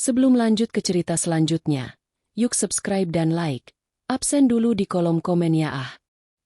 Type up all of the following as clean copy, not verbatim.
Sebelum lanjut ke cerita selanjutnya, yuk subscribe dan like. Absen dulu di kolom komen ya ah.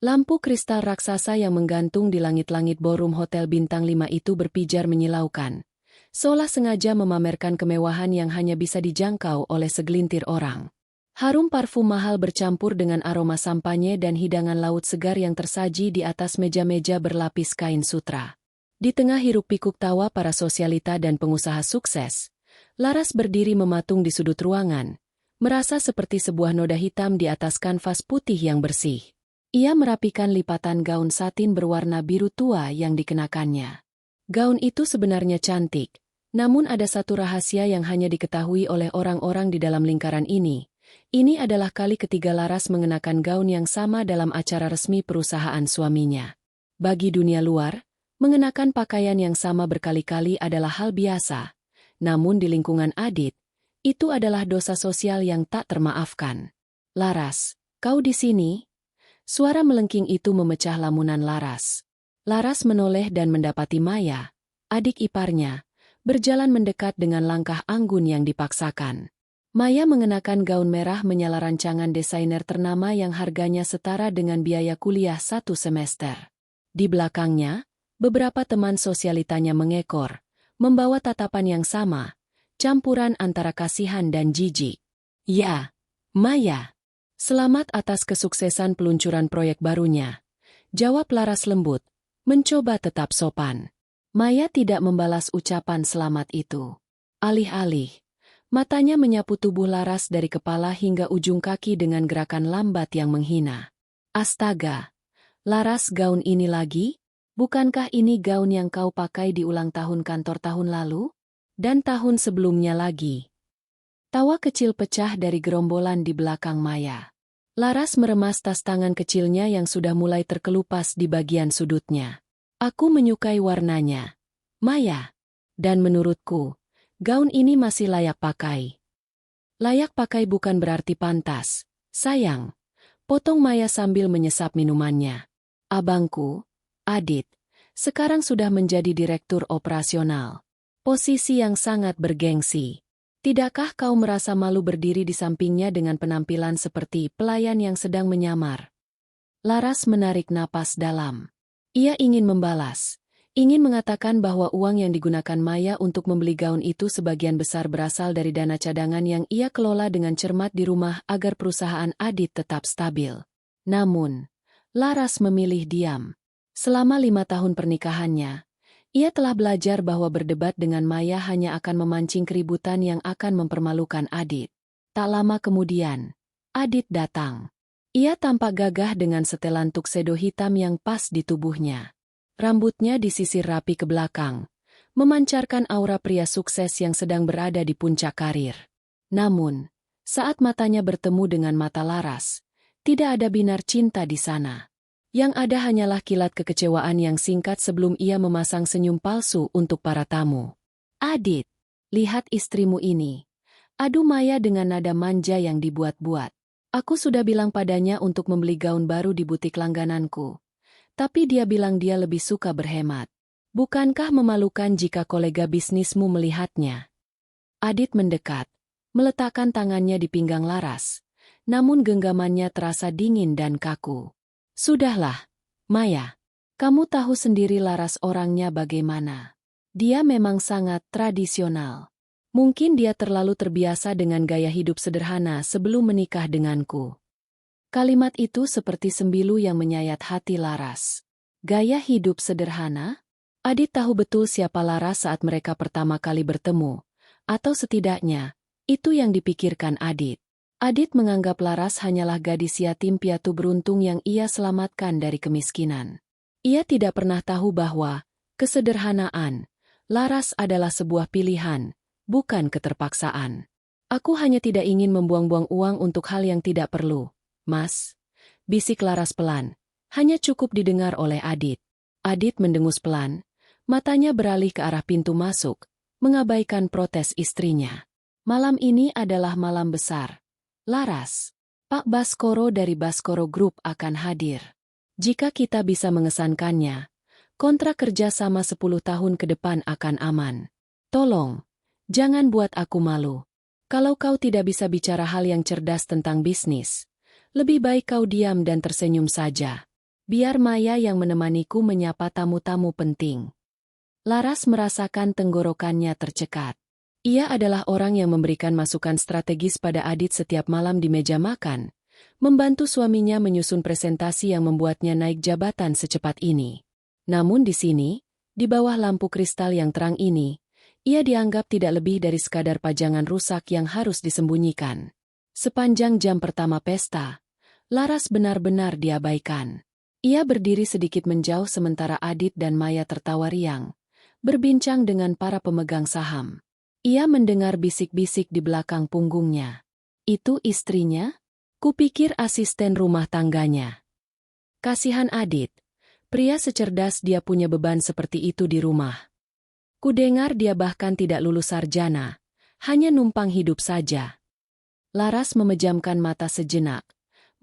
Lampu kristal raksasa yang menggantung di langit-langit ballroom Hotel Bintang 5 itu berpijar menyilaukan, seolah sengaja memamerkan kemewahan yang hanya bisa dijangkau oleh segelintir orang. Harum parfum mahal bercampur dengan aroma sampanye dan hidangan laut segar yang tersaji di atas meja-meja berlapis kain sutra. Di tengah hiruk-pikuk tawa para sosialita dan pengusaha sukses, Laras berdiri mematung di sudut ruangan, merasa seperti sebuah noda hitam di atas kanvas putih yang bersih. Ia merapikan lipatan gaun satin berwarna biru tua yang dikenakannya. Gaun itu sebenarnya cantik, namun ada satu rahasia yang hanya diketahui oleh orang-orang di dalam lingkaran ini. Ini adalah kali ketiga Laras mengenakan gaun yang sama dalam acara resmi perusahaan suaminya. Bagi dunia luar, mengenakan pakaian yang sama berkali-kali adalah hal biasa. Namun di lingkungan Adit, itu adalah dosa sosial yang tak termaafkan. "Laras, kau di sini?" Suara melengking itu memecah lamunan Laras. Laras menoleh dan mendapati Maya, adik iparnya, berjalan mendekat dengan langkah anggun yang dipaksakan. Maya mengenakan gaun merah menyala rancangan desainer ternama yang harganya setara dengan biaya kuliah 1 semester. Di belakangnya, beberapa teman sosialitanya mengekor, membawa tatapan yang sama, campuran antara kasihan dan jijik. "Ya, Maya. Selamat atas kesuksesan peluncuran proyek barunya," jawab Laras lembut, mencoba tetap sopan. Maya tidak membalas ucapan selamat itu. Alih-alih, matanya menyapu tubuh Laras dari kepala hingga ujung kaki dengan gerakan lambat yang menghina. "Astaga, Laras, gaun ini lagi? Bukankah ini gaun yang kau pakai di ulang tahun kantor tahun lalu? Dan tahun sebelumnya lagi?" Tawa kecil pecah dari gerombolan di belakang Maya. Laras meremas tas tangan kecilnya yang sudah mulai terkelupas di bagian sudutnya. "Aku menyukai warnanya, Maya. Dan menurutku, gaun ini masih layak pakai." "Layak pakai bukan berarti pantas, sayang," potong Maya sambil menyesap minumannya. "Abangku, Adit, sekarang sudah menjadi direktur operasional. Posisi yang sangat bergengsi. Tidakkah kau merasa malu berdiri di sampingnya dengan penampilan seperti pelayan yang sedang menyamar?" Laras menarik napas dalam. Ia ingin membalas. Ingin mengatakan bahwa uang yang digunakan Maya untuk membeli gaun itu sebagian besar berasal dari dana cadangan yang ia kelola dengan cermat di rumah agar perusahaan Adit tetap stabil. Namun, Laras memilih diam. Selama 5 tahun pernikahannya, ia telah belajar bahwa berdebat dengan Maya hanya akan memancing keributan yang akan mempermalukan Adit. Tak lama kemudian, Adit datang. Ia tampak gagah dengan setelan tuxedo hitam yang pas di tubuhnya. Rambutnya disisir rapi ke belakang, memancarkan aura pria sukses yang sedang berada di puncak karir. Namun, saat matanya bertemu dengan mata Laras, tidak ada binar cinta di sana. Yang ada hanyalah kilat kekecewaan yang singkat sebelum ia memasang senyum palsu untuk para tamu. "Adit, lihat istrimu ini," adu Maya dengan nada manja yang dibuat-buat. "Aku sudah bilang padanya untuk membeli gaun baru di butik langgananku. Tapi dia bilang dia lebih suka berhemat. Bukankah memalukan jika kolega bisnismu melihatnya?" Adit mendekat, meletakkan tangannya di pinggang Laras, namun genggamannya terasa dingin dan kaku. "Sudahlah, Maya. Kamu tahu sendiri Laras orangnya bagaimana. Dia memang sangat tradisional. Mungkin dia terlalu terbiasa dengan gaya hidup sederhana sebelum menikah denganku." Kalimat itu seperti sembilu yang menyayat hati Laras. Gaya hidup sederhana? Adit tahu betul siapa Laras saat mereka pertama kali bertemu, atau setidaknya, itu yang dipikirkan Adit. Adit menganggap Laras hanyalah gadis yatim piatu beruntung yang ia selamatkan dari kemiskinan. Ia tidak pernah tahu bahwa kesederhanaan Laras adalah sebuah pilihan, bukan keterpaksaan. "Aku hanya tidak ingin membuang-buang uang untuk hal yang tidak perlu, Mas," bisik Laras pelan, hanya cukup didengar oleh Adit. Adit mendengus pelan, matanya beralih ke arah pintu masuk, mengabaikan protes istrinya. "Malam ini adalah malam besar, Laras. Pak Baskoro dari Baskoro Group akan hadir. Jika kita bisa mengesankannya, kontrak kerja sama 10 tahun ke depan akan aman. Tolong, jangan buat aku malu." Kalau kau tidak bisa bicara hal yang cerdas tentang bisnis, lebih baik kau diam dan tersenyum saja. Biar Maya yang menemaniku menyapa tamu-tamu penting. Laras merasakan tenggorokannya tercekat. Ia adalah orang yang memberikan masukan strategis pada Adit setiap malam di meja makan, membantu suaminya menyusun presentasi yang membuatnya naik jabatan secepat ini. Namun di sini, di bawah lampu kristal yang terang ini, ia dianggap tidak lebih dari sekadar pajangan rusak yang harus disembunyikan. Sepanjang jam pertama pesta, Laras benar-benar diabaikan. Ia berdiri sedikit menjauh sementara Adit dan Maya tertawa riang, berbincang dengan para pemegang saham. Ia mendengar bisik-bisik di belakang punggungnya. Itu istrinya? Kupikir asisten rumah tangganya. Kasihan Adit. Pria secerdas dia punya beban seperti itu di rumah. Kudengar dia bahkan tidak lulus sarjana, hanya numpang hidup saja. Laras memejamkan mata sejenak,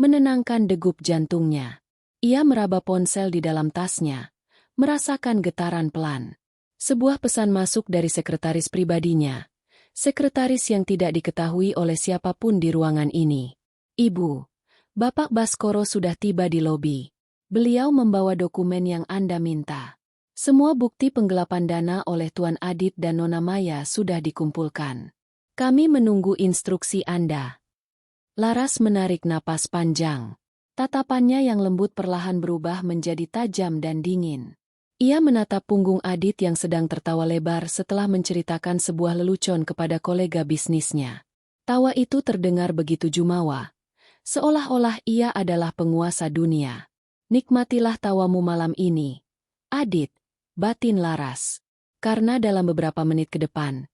menenangkan degup jantungnya. Ia meraba ponsel di dalam tasnya, merasakan getaran pelan. Sebuah pesan masuk dari sekretaris pribadinya. Sekretaris yang tidak diketahui oleh siapapun di ruangan ini. Ibu, Bapak Baskoro sudah tiba di lobi. Beliau membawa dokumen yang Anda minta. Semua bukti penggelapan dana oleh Tuan Adit dan Nona Maya sudah dikumpulkan. Kami menunggu instruksi Anda. Laras menarik napas panjang. Tatapannya yang lembut perlahan berubah menjadi tajam dan dingin. Ia menatap punggung Adit yang sedang tertawa lebar setelah menceritakan sebuah lelucon kepada kolega bisnisnya. Tawa itu terdengar begitu jumawa, seolah-olah ia adalah penguasa dunia. Nikmatilah tawamu malam ini, Adit, batin Laras. Karena dalam beberapa menit ke depan,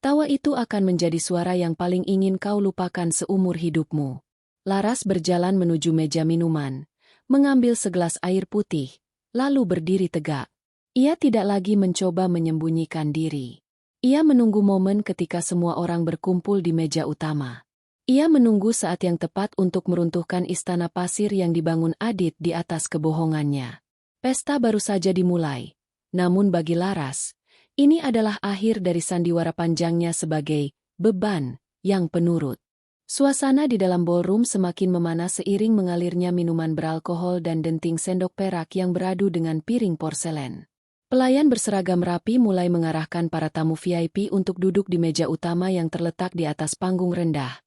tawa itu akan menjadi suara yang paling ingin kau lupakan seumur hidupmu. Laras berjalan menuju meja minuman, mengambil segelas air putih, lalu berdiri tegak. Ia tidak lagi mencoba menyembunyikan diri. Ia menunggu momen ketika semua orang berkumpul di meja utama. Ia menunggu saat yang tepat untuk meruntuhkan istana pasir yang dibangun Adit di atas kebohongannya. Pesta baru saja dimulai. Namun bagi Laras, ini adalah akhir dari sandiwara panjangnya sebagai beban yang penurut. Suasana di dalam ballroom semakin memanas seiring mengalirnya minuman beralkohol dan denting sendok perak yang beradu dengan piring porselen. Pelayan berseragam rapi mulai mengarahkan para tamu VIP untuk duduk di meja utama yang terletak di atas panggung rendah,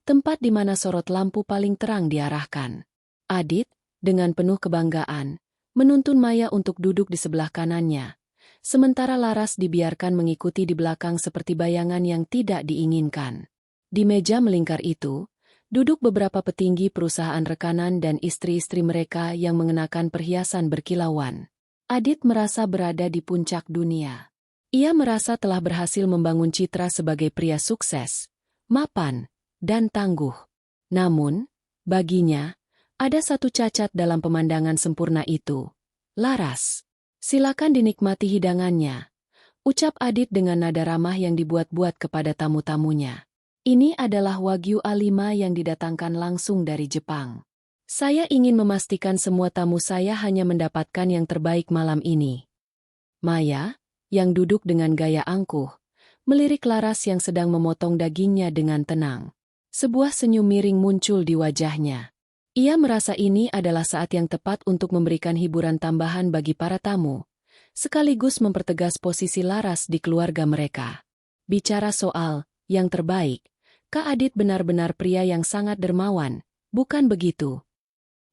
tempat di mana sorot lampu paling terang diarahkan. Adit, dengan penuh kebanggaan, menuntun Maya untuk duduk di sebelah kanannya, sementara Laras dibiarkan mengikuti di belakang seperti bayangan yang tidak diinginkan. Di meja melingkar itu, duduk beberapa petinggi perusahaan rekanan dan istri-istri mereka yang mengenakan perhiasan berkilauan. Adit merasa berada di puncak dunia. Ia merasa telah berhasil membangun citra sebagai pria sukses, mapan, dan tangguh. Namun, baginya, ada satu cacat dalam pemandangan sempurna itu. Laras, silakan dinikmati hidangannya, ucap Adit dengan nada ramah yang dibuat-buat kepada tamu-tamunya. Ini adalah Wagyu A5 yang didatangkan langsung dari Jepang. Saya ingin memastikan semua tamu saya hanya mendapatkan yang terbaik malam ini. Maya, yang duduk dengan gaya angkuh, melirik Laras yang sedang memotong dagingnya dengan tenang. Sebuah senyum miring muncul di wajahnya. Ia merasa ini adalah saat yang tepat untuk memberikan hiburan tambahan bagi para tamu, sekaligus mempertegas posisi Laras di keluarga mereka. Bicara soal yang terbaik, Kak Adit benar-benar pria yang sangat dermawan, bukan begitu?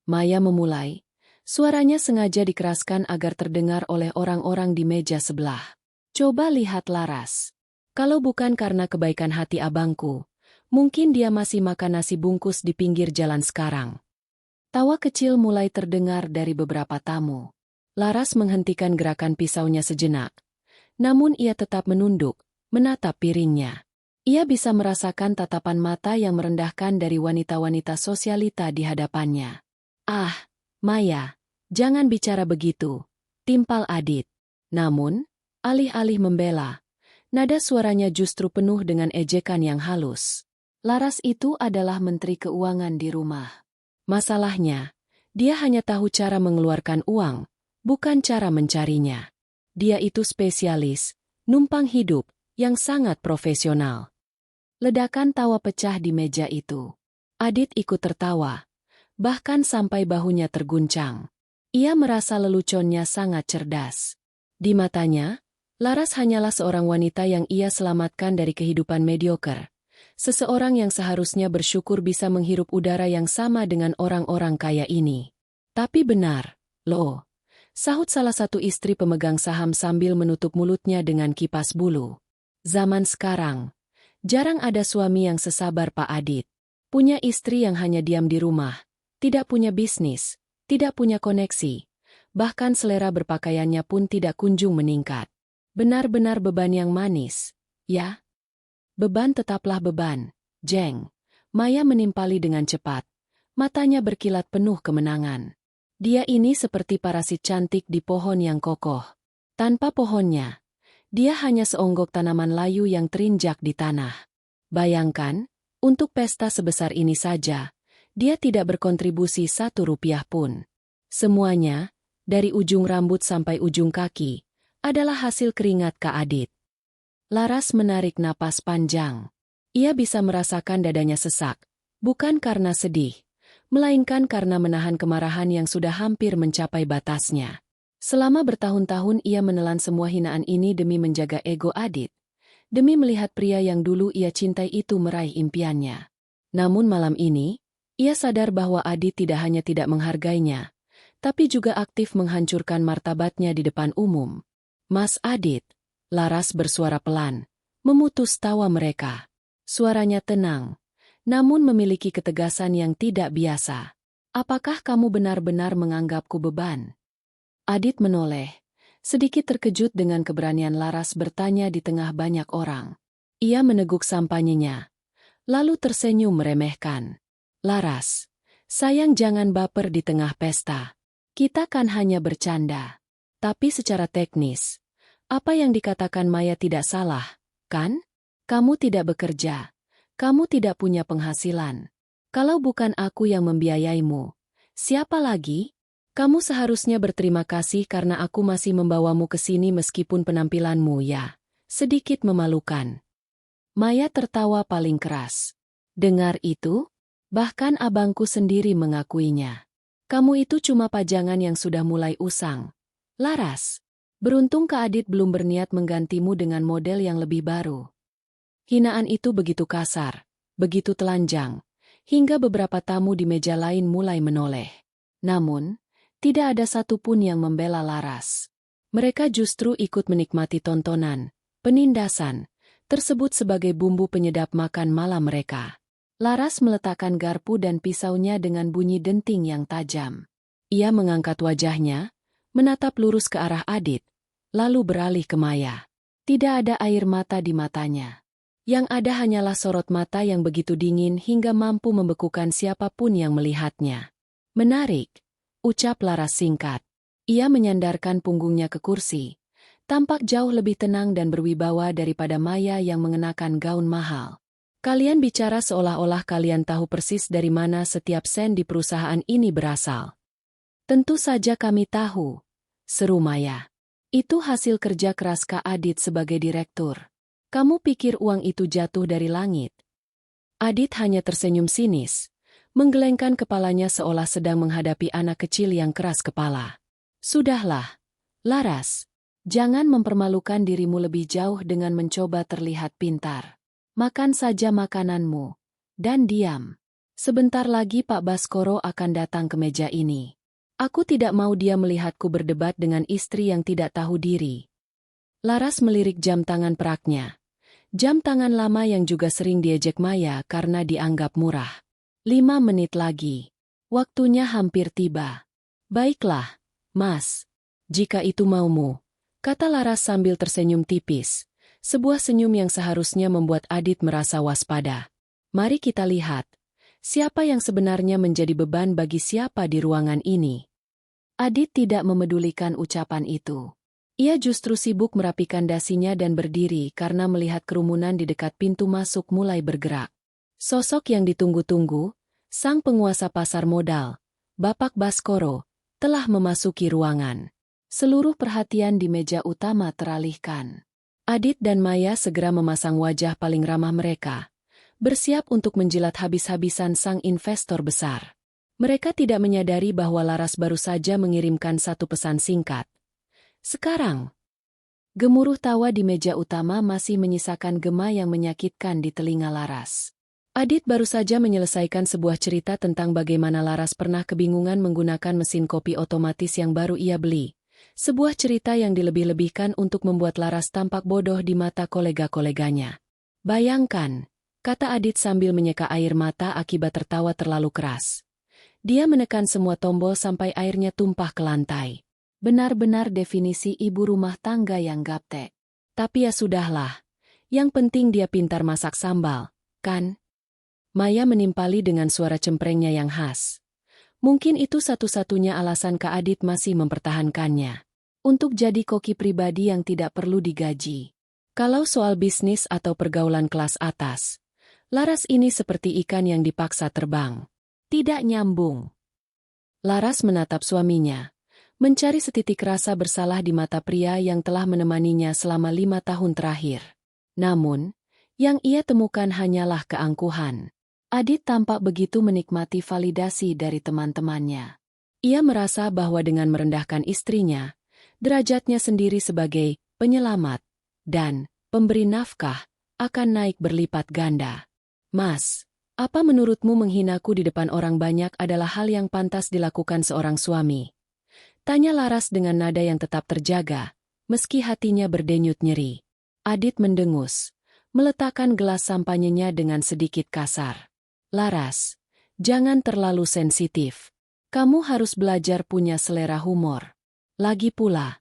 Maya memulai, suaranya sengaja dikeraskan agar terdengar oleh orang-orang di meja sebelah. Coba lihat Laras. Kalau bukan karena kebaikan hati abangku, mungkin dia masih makan nasi bungkus di pinggir jalan sekarang. Tawa kecil mulai terdengar dari beberapa tamu. Laras menghentikan gerakan pisaunya sejenak. Namun ia tetap menunduk, menatap piringnya. Ia bisa merasakan tatapan mata yang merendahkan dari wanita-wanita sosialita di hadapannya. Ah, Maya, jangan bicara begitu, timpal Adit. Namun, alih-alih membela, nada suaranya justru penuh dengan ejekan yang halus. Laras itu adalah Menteri Keuangan di rumah. Masalahnya, dia hanya tahu cara mengeluarkan uang, bukan cara mencarinya. Dia itu spesialis, numpang hidup, yang sangat profesional. Ledakan tawa pecah di meja itu. Adit ikut tertawa, bahkan sampai bahunya terguncang. Ia merasa leluconnya sangat cerdas. Di matanya, Laras hanyalah seorang wanita yang ia selamatkan dari kehidupan mediocre. Seseorang yang seharusnya bersyukur bisa menghirup udara yang sama dengan orang-orang kaya ini. Tapi benar, loh, sahut salah satu istri pemegang saham sambil menutup mulutnya dengan kipas bulu. Zaman sekarang, jarang ada suami yang sesabar Pak Adit. Punya istri yang hanya diam di rumah, tidak punya bisnis, tidak punya koneksi, bahkan selera berpakaiannya pun tidak kunjung meningkat. Benar-benar beban yang manis, ya? Beban tetaplah beban, Jeng. Maya menimpali dengan cepat. Matanya berkilat penuh kemenangan. Dia ini seperti parasit cantik di pohon yang kokoh. Tanpa pohonnya, dia hanya seonggok tanaman layu yang terinjak di tanah. Bayangkan, untuk pesta sebesar ini saja, dia tidak berkontribusi 1 rupiah pun. Semuanya, dari ujung rambut sampai ujung kaki, adalah hasil keringat Kak Adit. Laras menarik napas panjang. Ia bisa merasakan dadanya sesak, bukan karena sedih, melainkan karena menahan kemarahan yang sudah hampir mencapai batasnya. Selama bertahun-tahun ia menelan semua hinaan ini demi menjaga ego Adit, demi melihat pria yang dulu ia cintai itu meraih impiannya. Namun malam ini, ia sadar bahwa Adit tidak hanya tidak menghargainya, tapi juga aktif menghancurkan martabatnya di depan umum. Mas Adit, Laras bersuara pelan, memutus tawa mereka. Suaranya tenang, namun memiliki ketegasan yang tidak biasa. Apakah kamu benar-benar menganggapku beban? Adit menoleh, sedikit terkejut dengan keberanian Laras bertanya di tengah banyak orang. Ia meneguk sampanyenya, lalu tersenyum meremehkan. Laras, sayang jangan baper di tengah pesta. Kita kan hanya bercanda. Tapi secara teknis, apa yang dikatakan Maya tidak salah, kan? Kamu tidak bekerja. Kamu tidak punya penghasilan. Kalau bukan aku yang membiayaimu, siapa lagi? Kamu seharusnya berterima kasih karena aku masih membawamu ke sini meskipun penampilanmu ya sedikit memalukan. Maya tertawa paling keras. Dengar itu? Bahkan abangku sendiri mengakuinya. Kamu itu cuma pajangan yang sudah mulai usang. Laras, beruntung Kak Adit belum berniat menggantimu dengan model yang lebih baru. Hinaan itu begitu kasar, begitu telanjang, hingga beberapa tamu di meja lain mulai menoleh. Namun, tidak ada satupun yang membela Laras. Mereka justru ikut menikmati tontonan, penindasan, tersebut sebagai bumbu penyedap makan malam mereka. Laras meletakkan garpu dan pisaunya dengan bunyi denting yang tajam. Ia mengangkat wajahnya, menatap lurus ke arah Adit, lalu beralih ke Maya. Tidak ada air mata di matanya. Yang ada hanyalah sorot mata yang begitu dingin hingga mampu membekukan siapapun yang melihatnya. Menarik, ucap Laras singkat. Ia menyandarkan punggungnya ke kursi, tampak jauh lebih tenang dan berwibawa daripada Maya yang mengenakan gaun mahal. Kalian bicara seolah-olah kalian tahu persis dari mana setiap sen di perusahaan ini berasal. Tentu saja kami tahu, seru Maya. Itu hasil kerja keras Kak Adit sebagai direktur. Kamu pikir uang itu jatuh dari langit? Adit hanya tersenyum sinis, menggelengkan kepalanya seolah sedang menghadapi anak kecil yang keras kepala. Sudahlah, Laras, jangan mempermalukan dirimu lebih jauh dengan mencoba terlihat pintar. Makan saja makananmu, dan diam. Sebentar lagi Pak Baskoro akan datang ke meja ini. Aku tidak mau dia melihatku berdebat dengan istri yang tidak tahu diri. Laras melirik jam tangan peraknya. Jam tangan lama yang juga sering diejek Maya karena dianggap murah. 5 menit lagi. Waktunya hampir tiba. Baiklah, Mas. Jika itu maumu, kata Laras sambil tersenyum tipis. Sebuah senyum yang seharusnya membuat Adit merasa waspada. Mari kita lihat, siapa yang sebenarnya menjadi beban bagi siapa di ruangan ini. Adit tidak memedulikan ucapan itu. Ia justru sibuk merapikan dasinya dan berdiri karena melihat kerumunan di dekat pintu masuk mulai bergerak. Sosok yang ditunggu-tunggu, sang penguasa pasar modal, Bapak Baskoro, telah memasuki ruangan. Seluruh perhatian di meja utama teralihkan. Adit dan Maya segera memasang wajah paling ramah mereka, bersiap untuk menjilat habis-habisan sang investor besar. Mereka tidak menyadari bahwa Laras baru saja mengirimkan satu pesan singkat. Sekarang, gemuruh tawa di meja utama masih menyisakan gema yang menyakitkan di telinga Laras. Adit baru saja menyelesaikan sebuah cerita tentang bagaimana Laras pernah kebingungan menggunakan mesin kopi otomatis yang baru ia beli. Sebuah cerita yang dilebih-lebihkan untuk membuat Laras tampak bodoh di mata kolega-koleganya. Bayangkan, kata Adit sambil menyeka air mata akibat tertawa terlalu keras. Dia menekan semua tombol sampai airnya tumpah ke lantai. Benar-benar definisi ibu rumah tangga yang gaptek. Tapi ya sudahlah, yang penting dia pintar masak sambal, kan? Maya menimpali dengan suara cemprengnya yang khas. Mungkin itu satu-satunya alasan Kak Adit masih mempertahankannya. Untuk jadi koki pribadi yang tidak perlu digaji. Kalau soal bisnis atau pergaulan kelas atas, Laras ini seperti ikan yang dipaksa terbang. Tidak nyambung. Laras menatap suaminya, mencari setitik rasa bersalah di mata pria yang telah menemaninya selama 5 tahun terakhir. Namun, yang ia temukan hanyalah keangkuhan. Adit tampak begitu menikmati validasi dari teman-temannya. Ia merasa bahwa dengan merendahkan istrinya, derajatnya sendiri sebagai penyelamat dan pemberi nafkah akan naik berlipat ganda. Mas, apa menurutmu menghinaku di depan orang banyak adalah hal yang pantas dilakukan seorang suami? Tanya Laras dengan nada yang tetap terjaga, meski hatinya berdenyut nyeri. Adit mendengus, meletakkan gelas sampanyenya dengan sedikit kasar. Laras, jangan terlalu sensitif. Kamu harus belajar punya selera humor. Lagi pula,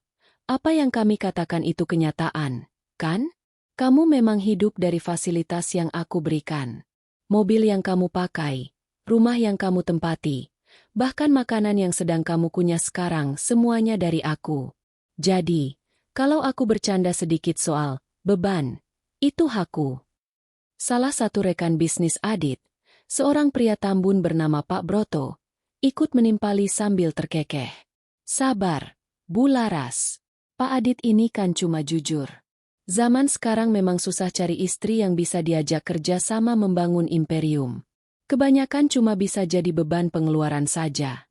apa yang kami katakan itu kenyataan, kan? Kamu memang hidup dari fasilitas yang aku berikan. Mobil yang kamu pakai, rumah yang kamu tempati, bahkan makanan yang sedang kamu kunyah sekarang semuanya dari aku. Jadi, kalau aku bercanda sedikit soal beban, itu hakku. Salah satu rekan bisnis Adit, seorang pria Tambun bernama Pak Broto, ikut menimpali sambil terkekeh. Sabar, Bu Laras. Pak Adit ini kan cuma jujur. Zaman sekarang memang susah cari istri yang bisa diajak kerja sama membangun imperium. Kebanyakan cuma bisa jadi beban pengeluaran saja.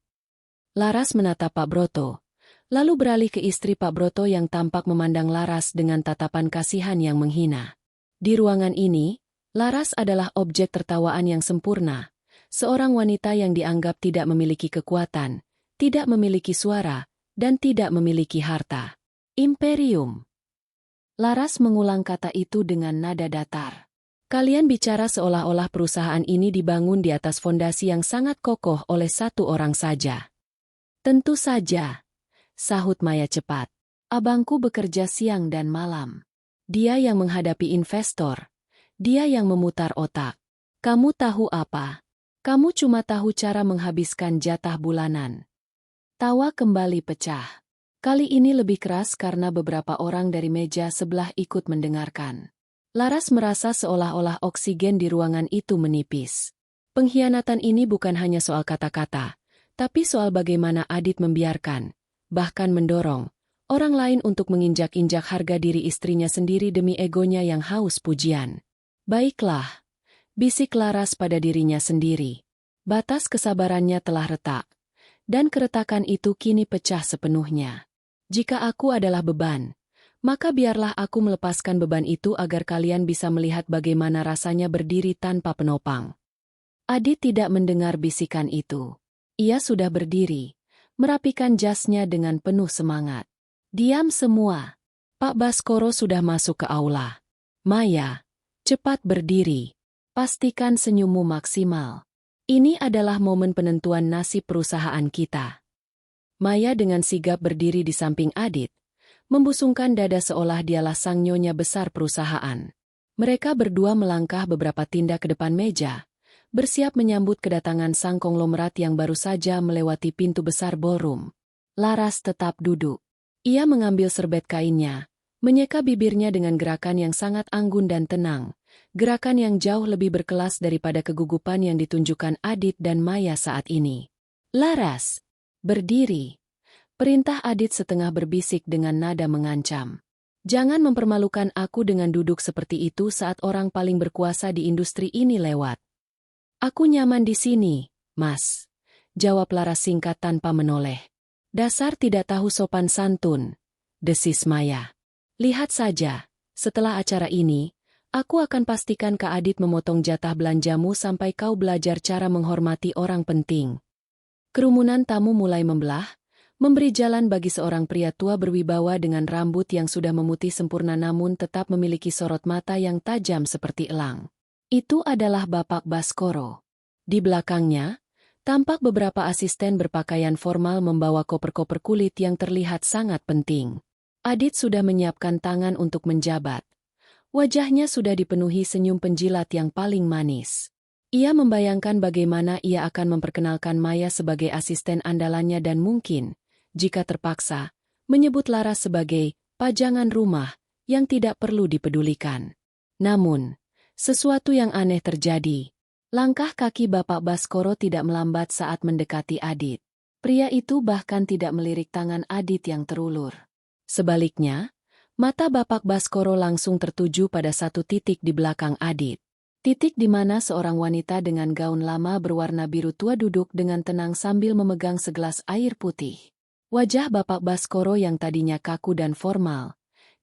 Laras menatap Pak Broto, lalu beralih ke istri Pak Broto yang tampak memandang Laras dengan tatapan kasihan yang menghina. Di ruangan ini, Laras adalah objek tertawaan yang sempurna, seorang wanita yang dianggap tidak memiliki kekuatan, tidak memiliki suara, dan tidak memiliki harta. Imperium. Laras mengulang kata itu dengan nada datar. Kalian bicara seolah-olah perusahaan ini dibangun di atas fondasi yang sangat kokoh oleh satu orang saja. Tentu saja, sahut Maya cepat. Abangku bekerja siang dan malam. Dia yang menghadapi investor. Dia yang memutar otak. Kamu tahu apa? Kamu cuma tahu cara menghabiskan jatah bulanan. Tawa kembali pecah. Kali ini lebih keras karena beberapa orang dari meja sebelah ikut mendengarkan. Laras merasa seolah-olah oksigen di ruangan itu menipis. Pengkhianatan ini bukan hanya soal kata-kata, tapi soal bagaimana Adit membiarkan, bahkan mendorong, orang lain untuk menginjak-injak harga diri istrinya sendiri demi egonya yang haus pujian. Baiklah, bisik Laras pada dirinya sendiri. Batas kesabarannya telah retak, dan keretakan itu kini pecah sepenuhnya. Jika aku adalah beban, maka biarlah aku melepaskan beban itu agar kalian bisa melihat bagaimana rasanya berdiri tanpa penopang. Adit tidak mendengar bisikan itu. Ia sudah berdiri, merapikan jasnya dengan penuh semangat. Diam semua. Pak Baskoro sudah masuk ke aula. Maya, cepat berdiri. Pastikan senyummu maksimal. Ini adalah momen penentuan nasib perusahaan kita. Maya dengan sigap berdiri di samping Adit, membusungkan dada seolah dialah sang nyonya besar perusahaan. Mereka berdua melangkah beberapa tindak ke depan meja, bersiap menyambut kedatangan sang konglomerat yang baru saja melewati pintu besar ballroom. Laras tetap duduk. Ia mengambil serbet kainnya, menyeka bibirnya dengan gerakan yang sangat anggun dan tenang, gerakan yang jauh lebih berkelas daripada kegugupan yang ditunjukkan Adit dan Maya saat ini. Laras, berdiri. Perintah Adit setengah berbisik dengan nada mengancam. Jangan mempermalukan aku dengan duduk seperti itu saat orang paling berkuasa di industri ini lewat. Aku nyaman di sini, Mas. Jawab Laras singkat tanpa menoleh. Dasar tidak tahu sopan santun, desis Maya. Lihat saja, setelah acara ini, aku akan pastikan Kak Adit memotong jatah belanjamu sampai kau belajar cara menghormati orang penting. Kerumunan tamu mulai membelah, memberi jalan bagi seorang pria tua berwibawa dengan rambut yang sudah memutih sempurna namun tetap memiliki sorot mata yang tajam seperti elang. Itu adalah Bapak Baskoro. Di belakangnya, tampak beberapa asisten berpakaian formal membawa koper-koper kulit yang terlihat sangat penting. Adit sudah menyiapkan tangan untuk menjabat. Wajahnya sudah dipenuhi senyum penjilat yang paling manis. Ia membayangkan bagaimana ia akan memperkenalkan Maya sebagai asisten andalannya dan mungkin, jika terpaksa, menyebut Laras sebagai pajangan rumah yang tidak perlu dipedulikan. Namun, sesuatu yang aneh terjadi. Langkah kaki Bapak Baskoro tidak melambat saat mendekati Adit. Pria itu bahkan tidak melirik tangan Adit yang terulur. Sebaliknya, mata Bapak Baskoro langsung tertuju pada satu titik di belakang Adit. Titik di mana seorang wanita dengan gaun lama berwarna biru tua duduk dengan tenang sambil memegang segelas air putih. Wajah Bapak Baskoro yang tadinya kaku dan formal,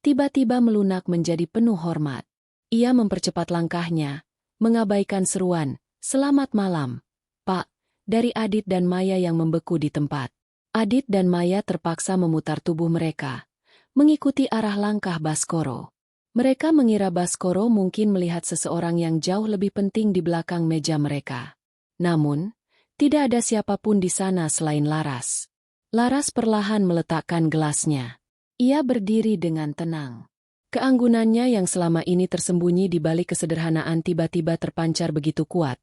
tiba-tiba melunak menjadi penuh hormat. Ia mempercepat langkahnya, mengabaikan seruan, "Selamat malam, Pak," dari Adit dan Maya yang membeku di tempat. Adit dan Maya terpaksa memutar tubuh mereka, mengikuti arah langkah Baskoro. Mereka mengira Baskoro mungkin melihat seseorang yang jauh lebih penting di belakang meja mereka. Namun, tidak ada siapapun di sana selain Laras. Laras perlahan meletakkan gelasnya. Ia berdiri dengan tenang. Keanggunannya yang selama ini tersembunyi di balik kesederhanaan tiba-tiba terpancar begitu kuat,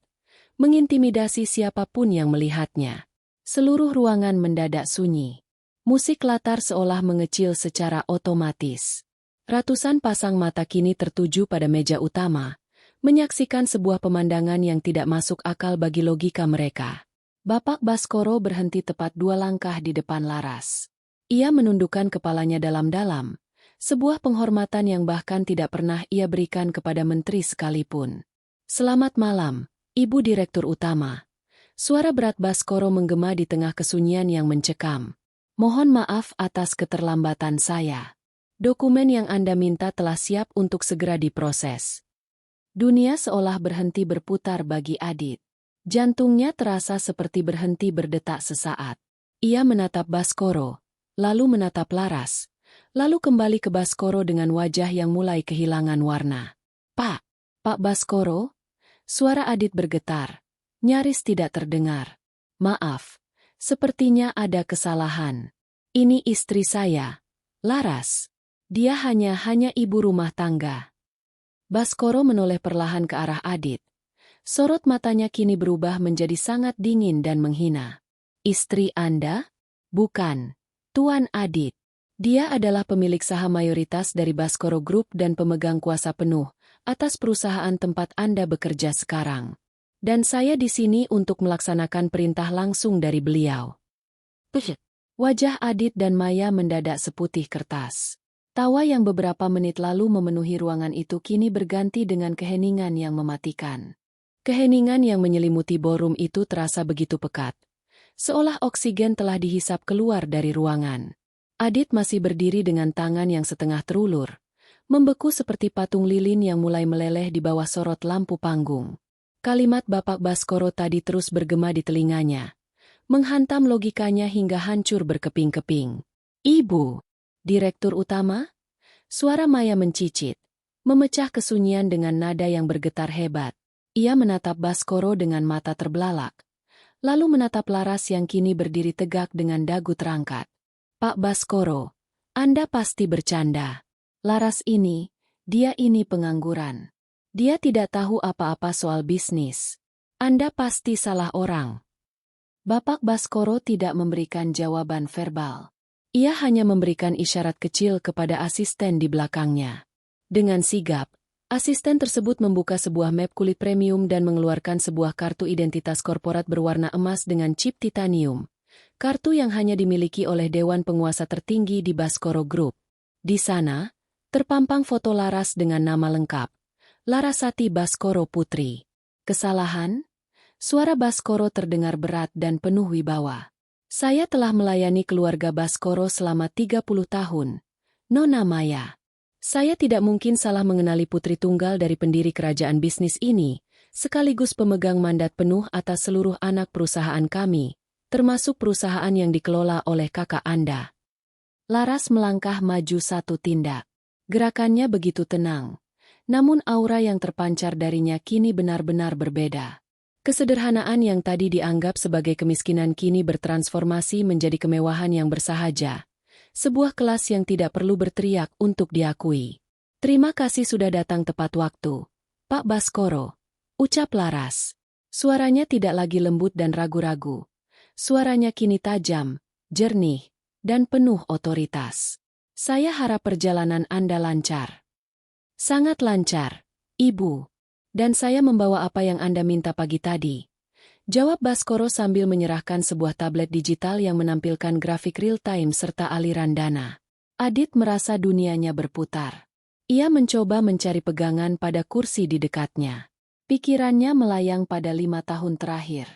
mengintimidasi siapapun yang melihatnya. Seluruh ruangan mendadak sunyi. Musik latar seolah mengecil secara otomatis. Ratusan pasang mata kini tertuju pada meja utama, menyaksikan sebuah pemandangan yang tidak masuk akal bagi logika mereka. Bapak Baskoro berhenti tepat 2 langkah di depan Laras. Ia menundukkan kepalanya dalam-dalam, sebuah penghormatan yang bahkan tidak pernah ia berikan kepada menteri sekalipun. "Selamat malam, Ibu Direktur Utama." Suara berat Baskoro menggema di tengah kesunyian yang mencekam. "Mohon maaf atas keterlambatan saya. Dokumen yang Anda minta telah siap untuk segera diproses." Dunia seolah berhenti berputar bagi Adit. Jantungnya terasa seperti berhenti berdetak sesaat. Ia menatap Baskoro, lalu menatap Laras, lalu kembali ke Baskoro dengan wajah yang mulai kehilangan warna. "Pak Baskoro?" Suara Adit bergetar, nyaris tidak terdengar. "Maaf, sepertinya ada kesalahan. Ini istri saya, Laras. Dia hanya ibu rumah tangga." Baskoro menoleh perlahan ke arah Adit. Sorot matanya kini berubah menjadi sangat dingin dan menghina. "Istri Anda?" "Bukan, Tuan Adit. Dia adalah pemilik saham mayoritas dari Baskoro Group dan pemegang kuasa penuh atas perusahaan tempat Anda bekerja sekarang. Dan saya di sini untuk melaksanakan perintah langsung dari beliau." Wajah Adit dan Maya mendadak seputih kertas. Tawa yang beberapa menit lalu memenuhi ruangan itu kini berganti dengan keheningan yang mematikan. Keheningan yang menyelimuti ballroom itu terasa begitu pekat, seolah oksigen telah dihisap keluar dari ruangan. Adit masih berdiri dengan tangan yang setengah terulur, membeku seperti patung lilin yang mulai meleleh di bawah sorot lampu panggung. Kalimat Bapak Baskoro tadi terus bergema di telinganya, menghantam logikanya hingga hancur berkeping-keping. "Ibu Direktur Utama?" Suara Maya mencicit, memecah kesunyian dengan nada yang bergetar hebat. Ia menatap Baskoro dengan mata terbelalak, lalu menatap Laras yang kini berdiri tegak dengan dagu terangkat. "Pak Baskoro, Anda pasti bercanda. Laras dia ini pengangguran. Dia tidak tahu apa-apa soal bisnis. Anda pasti salah orang." Bapak Baskoro tidak memberikan jawaban verbal. Ia hanya memberikan isyarat kecil kepada asisten di belakangnya. Dengan sigap, asisten tersebut membuka sebuah map kulit premium dan mengeluarkan sebuah kartu identitas korporat berwarna emas dengan chip titanium. Kartu yang hanya dimiliki oleh Dewan Penguasa tertinggi di Baskoro Group. Di sana, Terpampang foto Laras dengan nama lengkap, Larasati Baskoro Putri. Kesalahan? Suara Baskoro terdengar berat dan penuh wibawa. Saya telah melayani keluarga Baskoro selama 30 tahun. Nona Maya. Saya tidak mungkin salah mengenali putri tunggal dari pendiri kerajaan bisnis ini, sekaligus pemegang mandat penuh atas seluruh anak perusahaan kami, termasuk perusahaan yang dikelola oleh kakak Anda. Laras melangkah maju satu tindak. Gerakannya begitu tenang. Namun aura yang terpancar darinya kini benar-benar berbeda. Kesederhanaan yang tadi dianggap sebagai kemiskinan kini bertransformasi menjadi kemewahan yang bersahaja. Sebuah kelas yang tidak perlu berteriak untuk diakui. Terima kasih sudah datang tepat waktu, Pak Baskoro, ucap Laras. Suaranya tidak lagi lembut dan ragu-ragu. Suaranya kini tajam, jernih, dan penuh otoritas. Saya harap perjalanan Anda lancar. Sangat lancar, Ibu. Dan saya membawa apa yang Anda minta pagi tadi. Jawab Baskoro sambil menyerahkan sebuah tablet digital yang menampilkan grafik real-time serta aliran dana. Adit merasa dunianya berputar. Ia mencoba mencari pegangan pada kursi di dekatnya. Pikirannya melayang pada 5 tahun terakhir.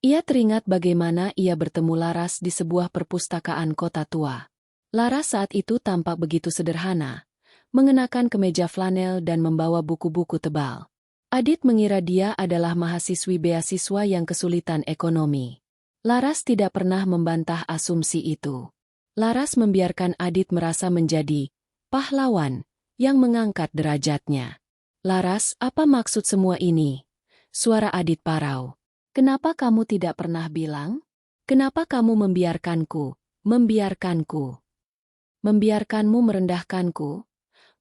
Ia teringat bagaimana ia bertemu Laras di sebuah perpustakaan kota tua. Laras saat itu tampak begitu sederhana, mengenakan kemeja flanel dan membawa buku-buku tebal. Adit mengira dia adalah mahasiswi beasiswa yang kesulitan ekonomi. Laras tidak pernah membantah asumsi itu. Laras membiarkan Adit merasa menjadi pahlawan yang mengangkat derajatnya. Laras, apa maksud semua ini? Suara Adit parau. Kenapa kamu tidak pernah bilang? Kenapa kamu membiarkanku? Membiarkanmu merendahkanku?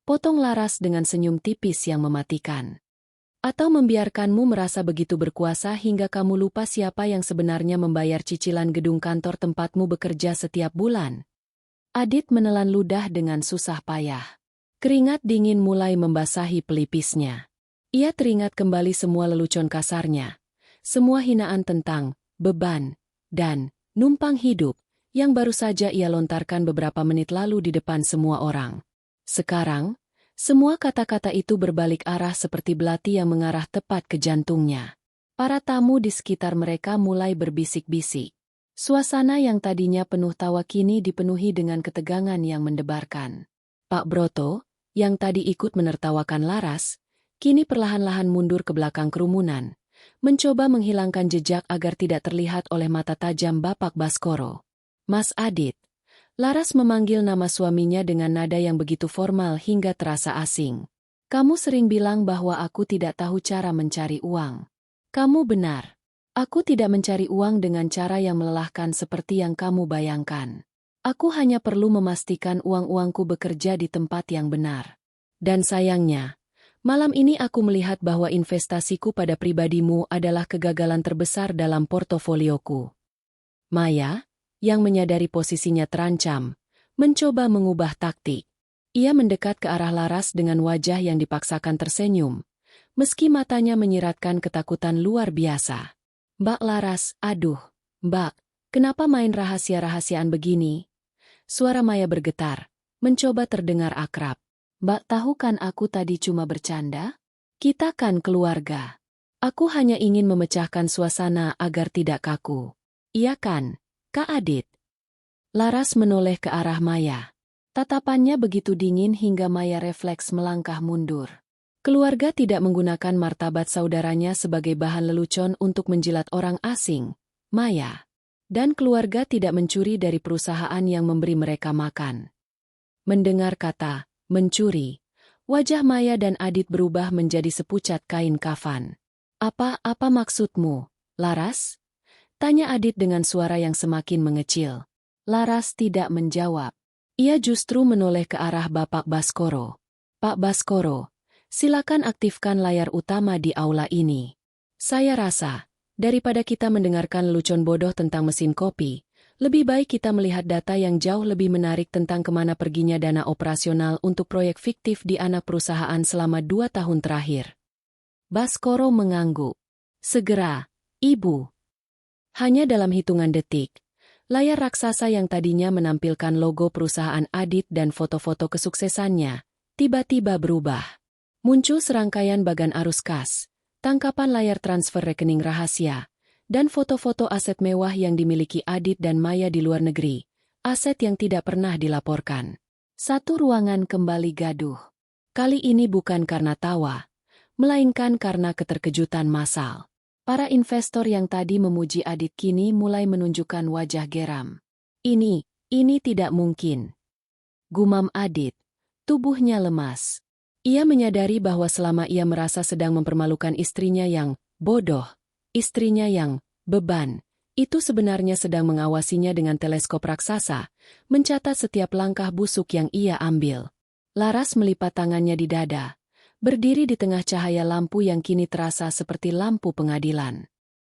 Potong Laras dengan senyum tipis yang mematikan. Atau membiarkanmu merasa begitu berkuasa hingga kamu lupa siapa yang sebenarnya membayar cicilan gedung kantor tempatmu bekerja setiap bulan? Adit menelan ludah dengan susah payah. Keringat dingin mulai membasahi pelipisnya. Ia teringat kembali semua lelucon kasarnya, semua hinaan tentang beban dan numpang hidup yang baru saja ia lontarkan beberapa menit lalu di depan semua orang. Sekarang, semua kata-kata itu berbalik arah seperti belati yang mengarah tepat ke jantungnya. Para tamu di sekitar mereka mulai berbisik-bisik. Suasana yang tadinya penuh tawa kini dipenuhi dengan ketegangan yang mendebarkan. Pak Broto, yang tadi ikut menertawakan Laras, kini perlahan-lahan mundur ke belakang kerumunan, mencoba menghilangkan jejak agar tidak terlihat oleh mata tajam Bapak Baskoro. Mas Adit. Laras memanggil nama suaminya dengan nada yang begitu formal hingga terasa asing. Kamu sering bilang bahwa aku tidak tahu cara mencari uang. Kamu benar. Aku tidak mencari uang dengan cara yang melelahkan seperti yang kamu bayangkan. Aku hanya perlu memastikan uang-uangku bekerja di tempat yang benar. Dan sayangnya, malam ini aku melihat bahwa investasiku pada pribadimu adalah kegagalan terbesar dalam portofolioku. Maya, yang menyadari posisinya terancam, mencoba mengubah taktik. Ia mendekat ke arah Laras dengan wajah yang dipaksakan tersenyum, meski matanya menyiratkan ketakutan luar biasa. Mbak Laras, aduh, Mbak, kenapa main rahasia-rahasiaan begini? Suara Maya bergetar, mencoba terdengar akrab. Mbak tahu kan aku tadi cuma bercanda? Kita kan keluarga. Aku hanya ingin memecahkan suasana agar tidak kaku. Iya kan? Kak Adit. Laras menoleh ke arah Maya. Tatapannya begitu dingin hingga Maya refleks melangkah mundur. Keluarga tidak menggunakan martabat saudaranya sebagai bahan lelucon untuk menjilat orang asing, Maya. Dan keluarga tidak mencuri dari perusahaan yang memberi mereka makan. Mendengar kata mencuri, wajah Maya dan Adit berubah menjadi sepucat kain kafan. Apa maksudmu, Laras? Tanya Adit dengan suara yang semakin mengecil. Laras tidak menjawab. Ia justru menoleh ke arah Bapak Baskoro. Pak Baskoro, silakan aktifkan layar utama di aula ini. Saya rasa, daripada kita mendengarkan lelucon bodoh tentang mesin kopi, lebih baik kita melihat data yang jauh lebih menarik tentang kemana perginya dana operasional untuk proyek fiktif di anak perusahaan selama 2 tahun terakhir. Baskoro mengangguk. Segera, Ibu. Hanya dalam hitungan detik, layar raksasa yang tadinya menampilkan logo perusahaan Adit dan foto-foto kesuksesannya, tiba-tiba berubah. Muncul serangkaian bagan arus kas, tangkapan layar transfer rekening rahasia, dan foto-foto aset mewah yang dimiliki Adit dan Maya di luar negeri, aset yang tidak pernah dilaporkan. Satu ruangan kembali gaduh. Kali ini bukan karena tawa, melainkan karena keterkejutan massal. Para investor yang tadi memuji Adit kini mulai menunjukkan wajah geram. Ini tidak mungkin. Gumam Adit, tubuhnya lemas. Ia menyadari bahwa selama ia merasa sedang mempermalukan istrinya yang bodoh, istrinya yang beban, itu sebenarnya sedang mengawasinya dengan teleskop raksasa, mencatat setiap langkah busuk yang ia ambil. Laras melipat tangannya di dada, berdiri di tengah cahaya lampu yang kini terasa seperti lampu pengadilan.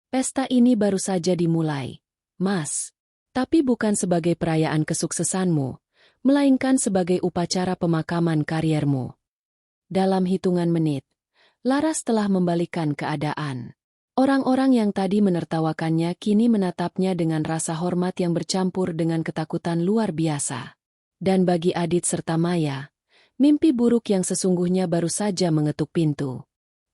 Pesta ini baru saja dimulai, Mas. Tapi bukan sebagai perayaan kesuksesanmu, melainkan sebagai upacara pemakaman kariermu. Dalam hitungan menit, Laras telah membalikkan keadaan. Orang-orang yang tadi menertawakannya kini menatapnya dengan rasa hormat yang bercampur dengan ketakutan luar biasa. Dan bagi Adit serta Maya, mimpi buruk yang sesungguhnya baru saja mengetuk pintu.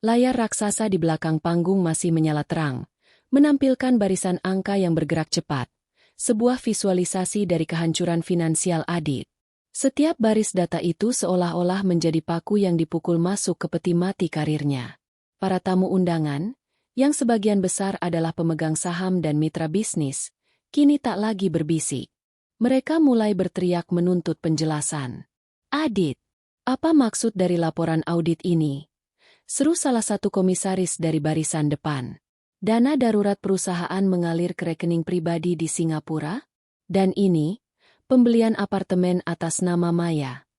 Layar raksasa di belakang panggung masih menyala terang, menampilkan barisan angka yang bergerak cepat, sebuah visualisasi dari kehancuran finansial Adit. Setiap baris data itu seolah-olah menjadi paku yang dipukul masuk ke peti mati karirnya. Para tamu undangan, yang sebagian besar adalah pemegang saham dan mitra bisnis, kini tak lagi berbisik. Mereka mulai berteriak menuntut penjelasan. Adit, apa maksud dari laporan audit ini? Seru salah satu komisaris dari barisan depan. Dana darurat perusahaan mengalir ke rekening pribadi di Singapura? Dan ini, pembelian apartemen atas nama Maya.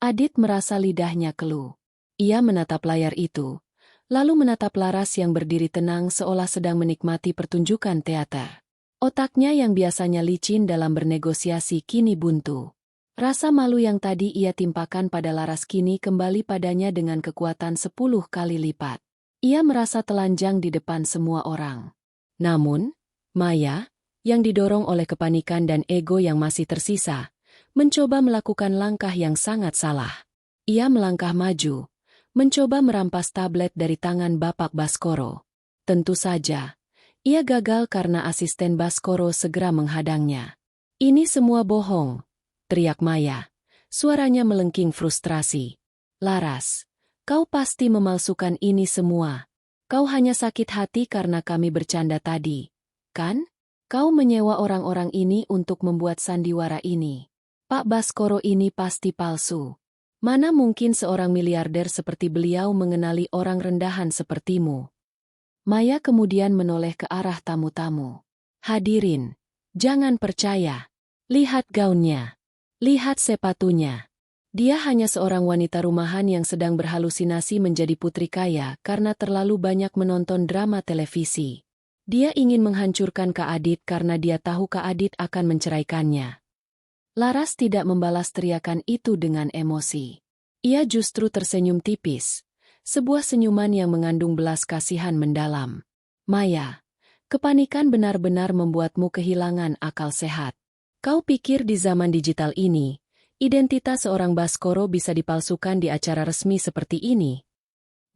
Adit merasa lidahnya keluh. Ia menatap layar itu, lalu menatap Laras yang berdiri tenang seolah sedang menikmati pertunjukan teater. Otaknya yang biasanya licin dalam bernegosiasi kini buntu. Rasa malu yang tadi ia timpakan pada Laras kini kembali padanya dengan kekuatan 10 kali lipat. Ia merasa telanjang di depan semua orang. Namun, Maya, yang didorong oleh kepanikan dan ego yang masih tersisa, mencoba melakukan langkah yang sangat salah. Ia melangkah maju, mencoba merampas tablet dari tangan Bapak Baskoro. Tentu saja, ia gagal karena asisten Baskoro segera menghadangnya. Ini semua bohong, teriak Maya. Suaranya melengking frustrasi. Laras, kau pasti memalsukan ini semua. Kau hanya sakit hati karena kami bercanda tadi, kan? Kau menyewa orang-orang ini untuk membuat sandiwara ini. Pak Baskoro ini pasti palsu. Mana mungkin seorang miliarder seperti beliau mengenali orang rendahan sepertimu? Maya kemudian menoleh ke arah tamu-tamu. Hadirin, jangan percaya. Lihat gaunnya. Lihat sepatunya. Dia hanya seorang wanita rumahan yang sedang berhalusinasi menjadi putri kaya karena terlalu banyak menonton drama televisi. Dia ingin menghancurkan Kak Adit karena dia tahu Kak Adit akan menceraikannya. Laras tidak membalas teriakan itu dengan emosi. Ia justru tersenyum tipis, sebuah senyuman yang mengandung belas kasihan mendalam. Maya, kepanikan benar-benar membuatmu kehilangan akal sehat. Kau pikir di zaman digital ini, identitas seorang Baskoro bisa dipalsukan di acara resmi seperti ini?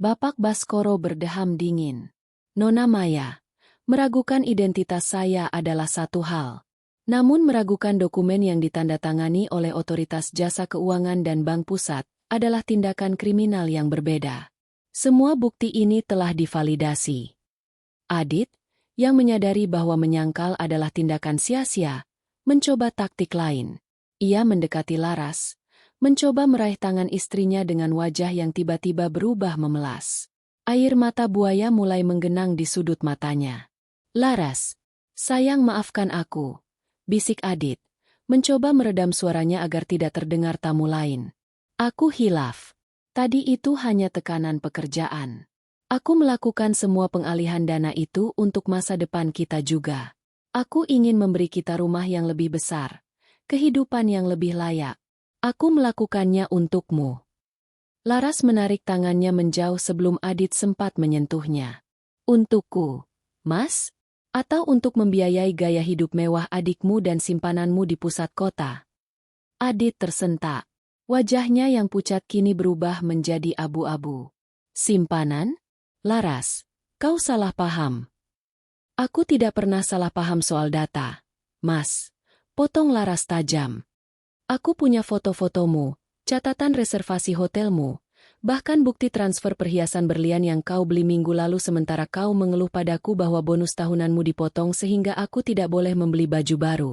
Bapak Baskoro berdeham dingin. Nona Maya, meragukan identitas saya adalah satu hal. Namun meragukan dokumen yang ditandatangani oleh otoritas jasa keuangan dan bank pusat adalah tindakan kriminal yang berbeda. Semua bukti ini telah divalidasi. Adit, yang menyadari bahwa menyangkal adalah tindakan sia-sia, mencoba taktik lain. Ia mendekati Laras, mencoba meraih tangan istrinya dengan wajah yang tiba-tiba berubah memelas. Air mata buaya mulai menggenang di sudut matanya. Laras, sayang maafkan aku, bisik Adit, mencoba meredam suaranya agar tidak terdengar tamu lain. Aku hilaf. Tadi itu hanya tekanan pekerjaan. Aku melakukan semua pengalihan dana itu untuk masa depan kita juga. Aku ingin memberi kita rumah yang lebih besar, kehidupan yang lebih layak. Aku melakukannya untukmu. Laras menarik tangannya menjauh sebelum Adit sempat menyentuhnya. Untukku, Mas? Atau untuk membiayai gaya hidup mewah adikmu dan simpananmu di pusat kota? Adit tersentak. Wajahnya yang pucat kini berubah menjadi abu-abu. Simpanan? Laras, kau salah paham. Aku tidak pernah salah paham soal data. Mas, potong Laras tajam. Aku punya foto-fotomu, catatan reservasi hotelmu, bahkan bukti transfer perhiasan berlian yang kau beli minggu lalu sementara kau mengeluh padaku bahwa bonus tahunanmu dipotong sehingga aku tidak boleh membeli baju baru.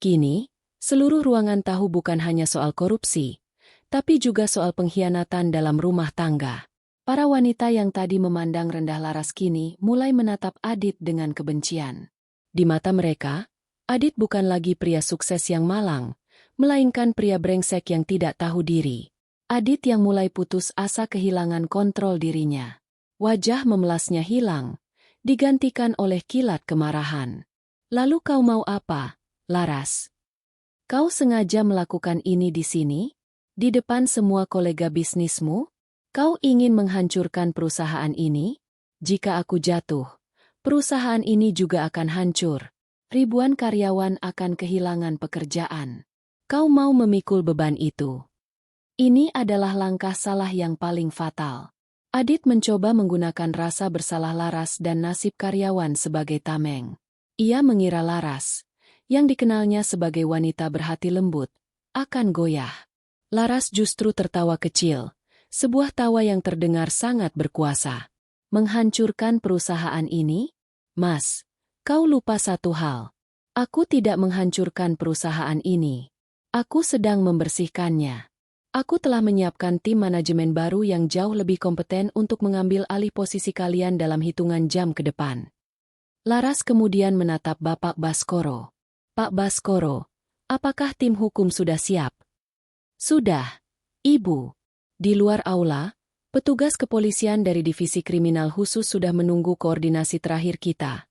Kini, seluruh ruangan tahu bukan hanya soal korupsi, tapi juga soal pengkhianatan dalam rumah tangga. Para wanita yang tadi memandang rendah Laras kini mulai menatap Adit dengan kebencian. Di mata mereka, Adit bukan lagi pria sukses yang malang, melainkan pria brengsek yang tidak tahu diri. Adit yang mulai putus asa kehilangan kontrol dirinya. Wajah memelasnya hilang, digantikan oleh kilat kemarahan. Lalu kau mau apa, Laras? Kau sengaja melakukan ini di sini? Di depan semua kolega bisnismu? Kau ingin menghancurkan perusahaan ini? Jika aku jatuh, perusahaan ini juga akan hancur. Ribuan karyawan akan kehilangan pekerjaan. Kau mau memikul beban itu? Ini adalah langkah salah yang paling fatal. Adit mencoba menggunakan rasa bersalah Laras dan nasib karyawan sebagai tameng. Ia mengira Laras, yang dikenalnya sebagai wanita berhati lembut, akan goyah. Laras justru tertawa kecil, sebuah tawa yang terdengar sangat berkuasa. Menghancurkan perusahaan ini? Mas, kau lupa satu hal. Aku tidak menghancurkan perusahaan ini. Aku sedang membersihkannya. Aku telah menyiapkan tim manajemen baru yang jauh lebih kompeten untuk mengambil alih posisi kalian dalam hitungan jam ke depan. Laras kemudian menatap Bapak Baskoro. Pak Baskoro, apakah tim hukum sudah siap? Sudah, Ibu. Di luar aula, petugas kepolisian dari Divisi Kriminal Khusus sudah menunggu koordinasi terakhir kita.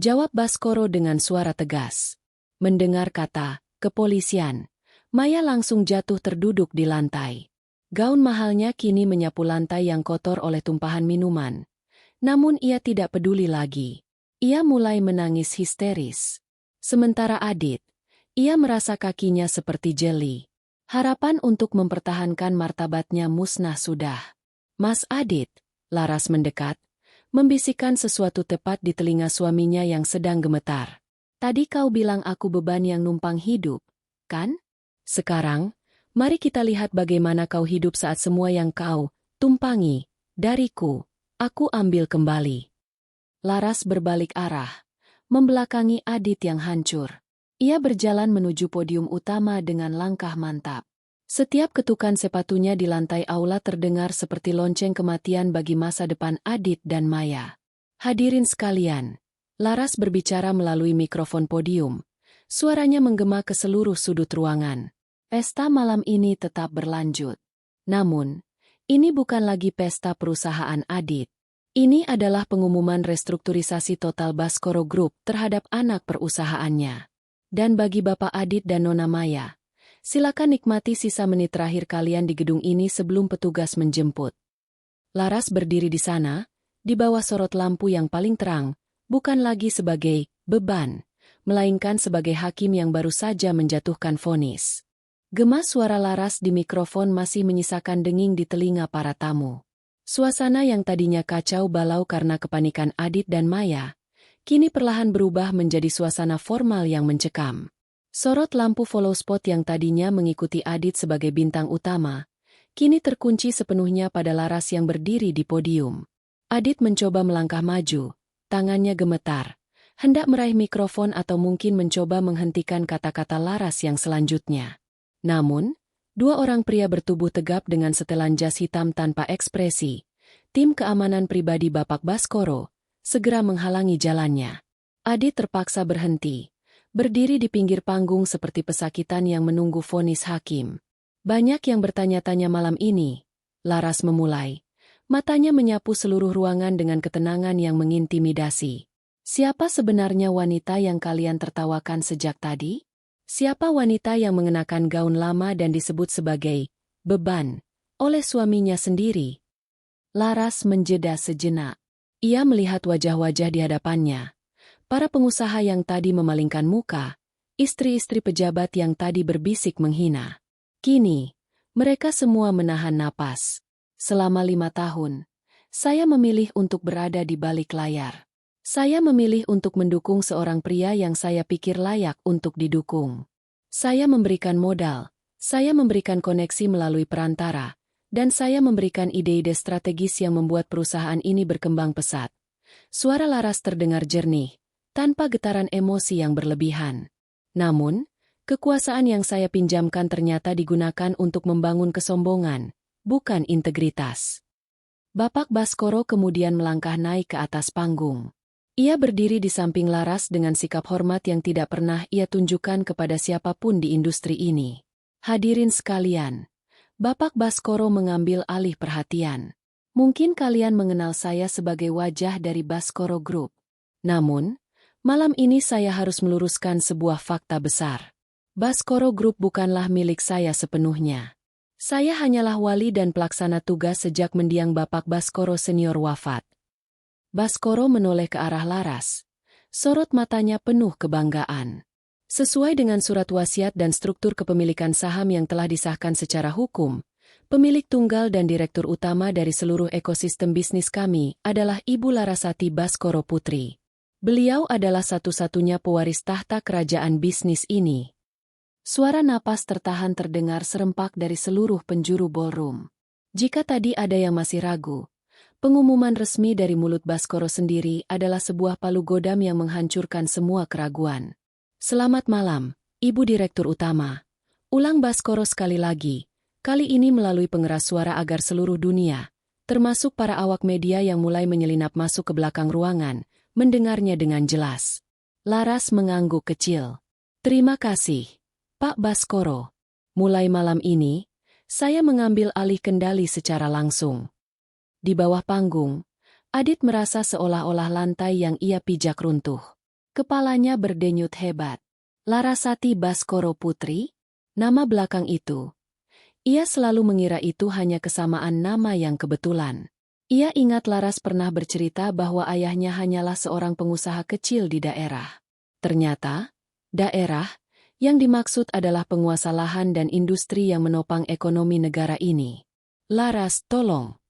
Jawab Baskoro dengan suara tegas. Mendengar kata kepolisian, Maya langsung jatuh terduduk di lantai. Gaun mahalnya kini menyapu lantai yang kotor oleh tumpahan minuman. Namun ia tidak peduli lagi. Ia mulai menangis histeris. Sementara Adit, ia merasa kakinya seperti jeli. Harapan untuk mempertahankan martabatnya musnah sudah. Mas Adit, Laras mendekat, membisikkan sesuatu tepat di telinga suaminya yang sedang gemetar. Tadi kau bilang aku beban yang numpang hidup, kan? Sekarang, mari kita lihat bagaimana kau hidup saat semua yang kau tumpangi dariku, aku ambil kembali. Laras berbalik arah, membelakangi Adit yang hancur. Ia berjalan menuju podium utama dengan langkah mantap. Setiap ketukan sepatunya di lantai aula terdengar seperti lonceng kematian bagi masa depan Adit dan Maya. Hadirin sekalian, Laras berbicara melalui mikrofon podium. Suaranya menggema ke seluruh sudut ruangan. Pesta malam ini tetap berlanjut. Namun, ini bukan lagi pesta perusahaan Adit. Ini adalah pengumuman restrukturisasi total Baskoro Group terhadap anak perusahaannya. Dan bagi Bapak Adit dan Nona Maya, silakan nikmati sisa menit terakhir kalian di gedung ini sebelum petugas menjemput. Laras berdiri di sana, di bawah sorot lampu yang paling terang, bukan lagi sebagai beban, melainkan sebagai hakim yang baru saja menjatuhkan vonis. Gema suara Laras di mikrofon masih menyisakan denging di telinga para tamu. Suasana yang tadinya kacau balau karena kepanikan Adit dan Maya, kini perlahan berubah menjadi suasana formal yang mencekam. Sorot lampu follow spot yang tadinya mengikuti Adit sebagai bintang utama, kini terkunci sepenuhnya pada Laras yang berdiri di podium. Adit mencoba melangkah maju, tangannya gemetar, hendak meraih mikrofon atau mungkin mencoba menghentikan kata-kata Laras yang selanjutnya. Namun, dua orang pria bertubuh tegap dengan setelan jas hitam tanpa ekspresi, tim keamanan pribadi Bapak Baskoro, segera menghalangi jalannya. Adit terpaksa berhenti, berdiri di pinggir panggung seperti pesakitan yang menunggu vonis hakim. Banyak yang bertanya-tanya malam ini. Laras memulai. Matanya menyapu seluruh ruangan dengan ketenangan yang mengintimidasi. Siapa sebenarnya wanita yang kalian tertawakan sejak tadi? Siapa wanita yang mengenakan gaun lama dan disebut sebagai beban oleh suaminya sendiri? Laras menjeda sejenak. Ia melihat wajah-wajah di hadapannya. Para pengusaha yang tadi memalingkan muka, istri-istri pejabat yang tadi berbisik menghina. Kini, Mereka semua menahan napas. Selama 5 tahun, saya memilih untuk berada di balik layar. Saya memilih untuk mendukung seorang pria yang saya pikir layak untuk didukung. Saya memberikan modal, saya memberikan koneksi melalui perantara, dan saya memberikan ide-ide strategis yang membuat perusahaan ini berkembang pesat. Suara Laras terdengar jernih, tanpa getaran emosi yang berlebihan. Namun, kekuasaan yang saya pinjamkan ternyata digunakan untuk membangun kesombongan, bukan integritas. Bapak Baskoro kemudian melangkah naik ke atas panggung. Ia berdiri di samping Laras dengan sikap hormat yang tidak pernah ia tunjukkan kepada siapapun di industri ini. Hadirin sekalian, Bapak Baskoro mengambil alih perhatian. Mungkin kalian mengenal saya sebagai wajah dari Baskoro Group. Namun, malam ini saya harus meluruskan sebuah fakta besar. Baskoro Group bukanlah milik saya sepenuhnya. Saya hanyalah wali dan pelaksana tugas sejak mendiang Bapak Baskoro senior wafat. Baskoro menoleh ke arah Laras. Sorot matanya penuh kebanggaan. Sesuai dengan surat wasiat dan struktur kepemilikan saham yang telah disahkan secara hukum, pemilik tunggal dan direktur utama dari seluruh ekosistem bisnis kami adalah Ibu Larasati Baskoro Putri. Beliau adalah satu-satunya pewaris tahta kerajaan bisnis ini. Suara napas tertahan terdengar serempak dari seluruh penjuru ballroom. Jika tadi ada yang masih ragu, pengumuman resmi dari mulut Baskoro sendiri adalah sebuah palu godam yang menghancurkan semua keraguan. Selamat malam, Ibu Direktur Utama. Ulang Baskoro sekali lagi, kali ini melalui pengeras suara agar seluruh dunia, termasuk para awak media yang mulai menyelinap masuk ke belakang ruangan, mendengarnya dengan jelas. Laras mengangguk kecil. Terima kasih, Pak Baskoro. Mulai malam ini, saya mengambil alih kendali secara langsung. Di bawah panggung, Adit merasa seolah-olah lantai yang ia pijak runtuh. Kepalanya berdenyut hebat. Larasati Baskoro Putri? Nama belakang itu. Ia selalu mengira itu hanya kesamaan nama yang kebetulan. Ia ingat Laras pernah bercerita bahwa ayahnya hanyalah seorang pengusaha kecil di daerah. Ternyata, daerah yang dimaksud adalah penguasa lahan dan industri yang menopang ekonomi negara ini. Laras, tolong.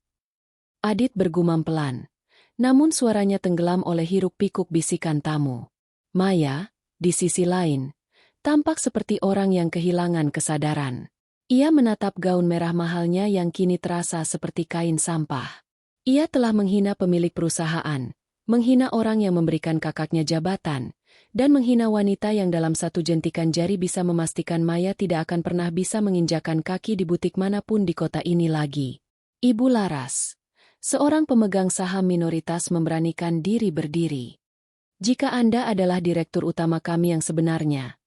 Adit bergumam pelan, namun suaranya tenggelam oleh hiruk-pikuk bisikan tamu. Maya, di sisi lain, tampak seperti orang yang kehilangan kesadaran. Ia menatap gaun merah mahalnya yang kini terasa seperti kain sampah. Ia telah menghina pemilik perusahaan, menghina orang yang memberikan kakaknya jabatan, dan menghina wanita yang dalam satu jentikan jari bisa memastikan Maya tidak akan pernah bisa menginjakan kaki di butik manapun di kota ini lagi. Ibu Laras, seorang pemegang saham minoritas memberanikan diri berdiri. Jika Anda adalah direktur utama kami yang sebenarnya,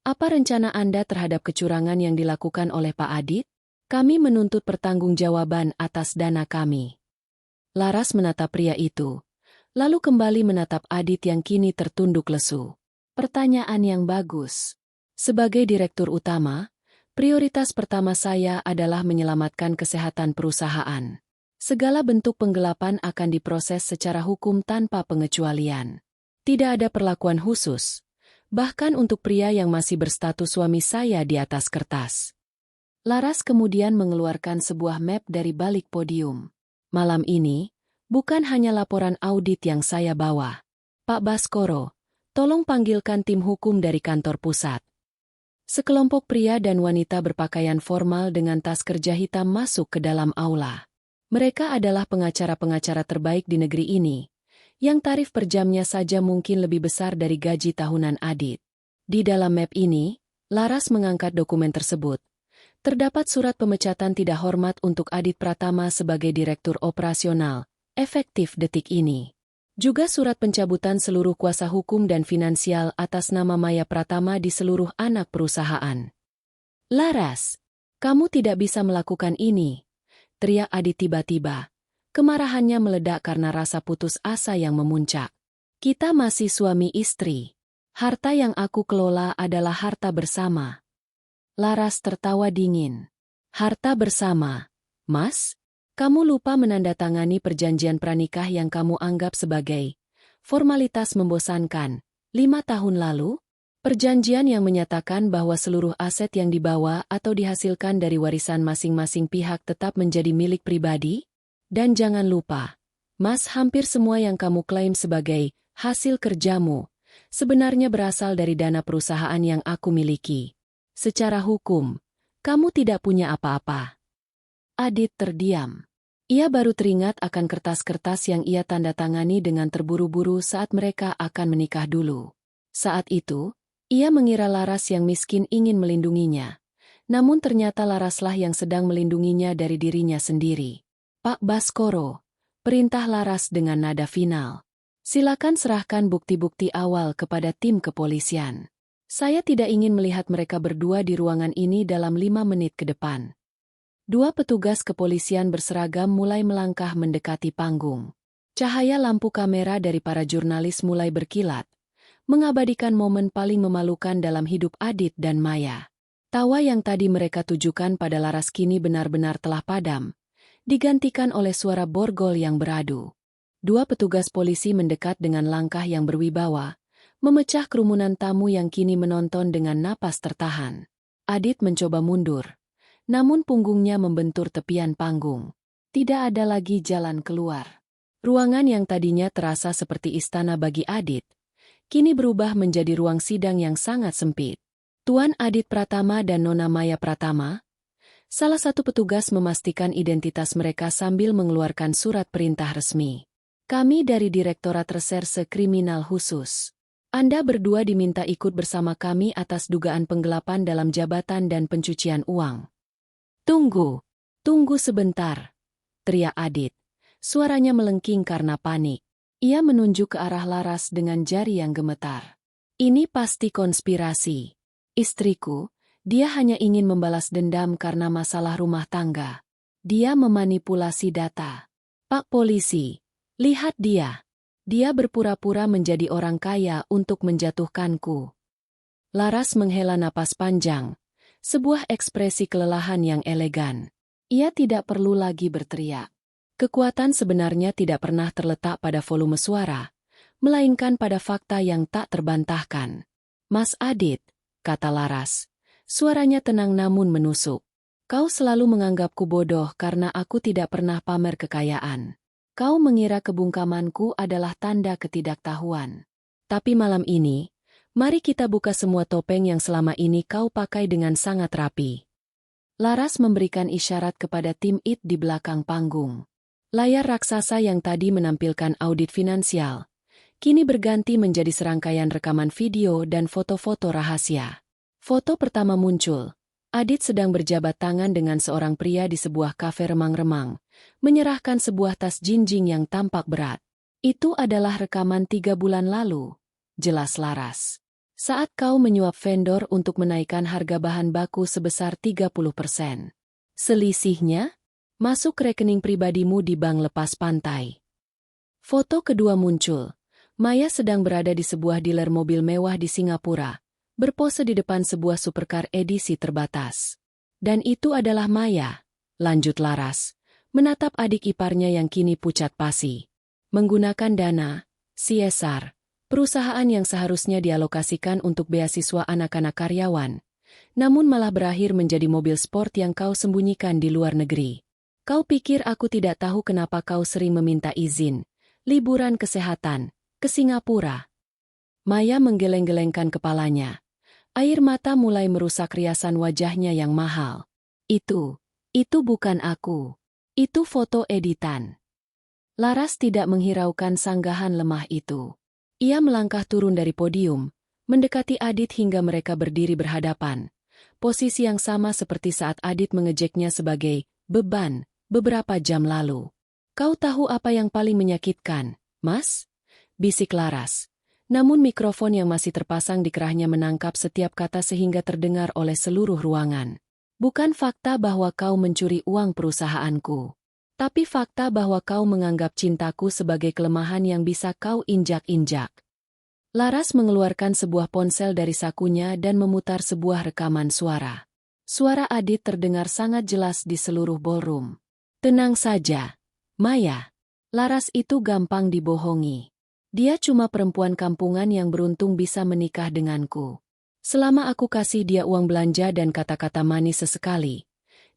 apa rencana Anda terhadap kecurangan yang dilakukan oleh Pak Adit? Kami menuntut pertanggungjawaban atas dana kami. Laras menatap pria itu, lalu kembali menatap Adit yang kini tertunduk lesu. Pertanyaan yang bagus. Sebagai direktur utama, prioritas pertama saya adalah menyelamatkan kesehatan perusahaan. Segala bentuk penggelapan akan diproses secara hukum tanpa pengecualian. Tidak ada perlakuan khusus, bahkan untuk pria yang masih berstatus suami saya di atas kertas. Laras kemudian mengeluarkan sebuah map dari balik podium. Malam ini, bukan hanya laporan audit yang saya bawa. Pak Baskoro, tolong panggilkan tim hukum dari kantor pusat. Sekelompok pria dan wanita berpakaian formal dengan tas kerja hitam masuk ke dalam aula. Mereka adalah pengacara-pengacara terbaik di negeri ini, yang tarif per jamnya saja mungkin lebih besar dari gaji tahunan Adit. Di dalam map ini, Laras mengangkat dokumen tersebut. Terdapat surat pemecatan tidak hormat untuk Adit Pratama sebagai direktur operasional, efektif detik ini. Juga surat pencabutan seluruh kuasa hukum dan finansial atas nama Maya Pratama di seluruh anak perusahaan. Laras, kamu tidak bisa melakukan ini, teriak Adit tiba-tiba. Kemarahannya meledak karena rasa putus asa yang memuncak. Kita masih suami istri. Harta yang aku kelola adalah harta bersama. Laras tertawa dingin. Harta bersama, Mas? Kamu lupa menandatangani perjanjian pranikah yang kamu anggap sebagai formalitas membosankan 5 tahun lalu? Perjanjian yang menyatakan bahwa seluruh aset yang dibawa atau dihasilkan dari warisan masing-masing pihak tetap menjadi milik pribadi? Dan jangan lupa, Mas, hampir semua yang kamu klaim sebagai hasil kerjamu sebenarnya berasal dari dana perusahaan yang aku miliki. Secara hukum, kamu tidak punya apa-apa. Adit terdiam. Ia baru teringat akan kertas-kertas yang ia tanda tangani dengan terburu-buru saat mereka akan menikah dulu. Saat itu, ia mengira Laras yang miskin ingin melindunginya. Namun ternyata Laraslah yang sedang melindunginya dari dirinya sendiri. Pak Baskoro, perintah Laras dengan nada final. Silakan serahkan bukti-bukti awal kepada tim kepolisian. Saya tidak ingin melihat mereka berdua di ruangan ini dalam 5 menit ke depan. Dua petugas kepolisian berseragam mulai melangkah mendekati panggung. Cahaya lampu kamera dari para jurnalis mulai berkilat, mengabadikan momen paling memalukan dalam hidup Adit dan Maya. Tawa yang tadi mereka tujukan pada Laras kini benar-benar telah padam, digantikan oleh suara borgol yang beradu. Dua petugas polisi mendekat dengan langkah yang berwibawa, memecah kerumunan tamu yang kini menonton dengan napas tertahan. Adit mencoba mundur, namun punggungnya membentur tepian panggung. Tidak ada lagi jalan keluar. Ruangan yang tadinya terasa seperti istana bagi Adit, kini berubah menjadi ruang sidang yang sangat sempit. Tuan Adit Pratama dan Nona Maya Pratama, salah satu petugas memastikan identitas mereka sambil mengeluarkan surat perintah resmi. Kami dari Direktorat Reserse Kriminal Khusus. Anda berdua diminta ikut bersama kami atas dugaan penggelapan dalam jabatan dan pencucian uang. Tunggu sebentar, teriak Adit. Suaranya melengking karena panik. Ia menunjuk ke arah Laras dengan jari yang gemetar. Ini pasti konspirasi. Istriku, dia hanya ingin membalas dendam karena masalah rumah tangga. Dia memanipulasi data. Pak polisi, lihat dia. Dia berpura-pura menjadi orang kaya untuk menjatuhkanku. Laras menghela napas panjang, sebuah ekspresi kelelahan yang elegan. Ia tidak perlu lagi berteriak. Kekuatan sebenarnya tidak pernah terletak pada volume suara, melainkan pada fakta yang tak terbantahkan. Mas Adit, kata Laras. Suaranya tenang namun menusuk. Kau selalu menganggapku bodoh karena aku tidak pernah pamer kekayaan. Kau mengira kebungkamanku adalah tanda ketidaktahuan. Tapi malam ini, mari kita buka semua topeng yang selama ini kau pakai dengan sangat rapi. Laras memberikan isyarat kepada tim IT di belakang panggung. Layar raksasa yang tadi menampilkan audit finansial, kini berganti menjadi serangkaian rekaman video dan foto-foto rahasia. Foto pertama muncul. Adit sedang berjabat tangan dengan seorang pria di sebuah kafe remang-remang, menyerahkan sebuah tas jinjing yang tampak berat. Itu adalah rekaman 3 bulan lalu, jelas Laras. Saat kau menyuap vendor untuk menaikkan harga bahan baku sebesar 30%. Selisihnya? Masuk rekening pribadimu di bank lepas pantai. Foto kedua muncul. Maya sedang berada di sebuah dealer mobil mewah di Singapura, berpose di depan sebuah supercar edisi terbatas. Dan itu adalah Maya, lanjut Laras, menatap adik iparnya yang kini pucat pasi. Menggunakan dana CSR, perusahaan yang seharusnya dialokasikan untuk beasiswa anak-anak karyawan, namun malah berakhir menjadi mobil sport yang kau sembunyikan di luar negeri. Kau pikir aku tidak tahu kenapa kau sering meminta izin, liburan kesehatan, ke Singapura? Maya menggeleng-gelengkan kepalanya. Air mata mulai merusak riasan wajahnya yang mahal. Itu bukan aku. Itu foto editan. Laras tidak menghiraukan sanggahan lemah itu. Ia melangkah turun dari podium, mendekati Adit hingga mereka berdiri berhadapan. Posisi yang sama seperti saat Adit mengejeknya sebagai beban beberapa jam lalu. Kau tahu apa yang paling menyakitkan, Mas? Bisik Laras. Namun mikrofon yang masih terpasang di kerahnya menangkap setiap kata sehingga terdengar oleh seluruh ruangan. Bukan fakta bahwa kau mencuri uang perusahaanku, tapi fakta bahwa kau menganggap cintaku sebagai kelemahan yang bisa kau injak-injak. Laras mengeluarkan sebuah ponsel dari sakunya dan memutar sebuah rekaman suara. Suara Adit terdengar sangat jelas di seluruh ballroom. Tenang saja, Maya. Laras itu gampang dibohongi. Dia cuma perempuan kampungan yang beruntung bisa menikah denganku. Selama aku kasih dia uang belanja dan kata-kata manis sesekali,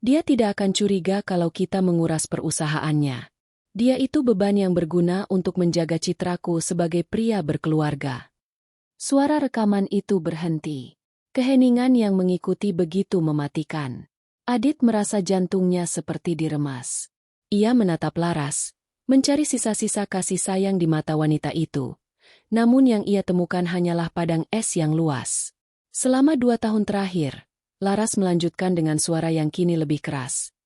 dia tidak akan curiga kalau kita menguras perusahaannya. Dia itu beban yang berguna untuk menjaga citraku sebagai pria berkeluarga. Suara rekaman itu berhenti. Keheningan yang mengikuti begitu mematikan. Adit merasa jantungnya seperti diremas. Ia menatap Laras, mencari sisa-sisa kasih sayang di mata wanita itu. Namun yang ia temukan hanyalah padang es yang luas. Selama 2 tahun terakhir, Laras melanjutkan dengan suara yang kini lebih keras.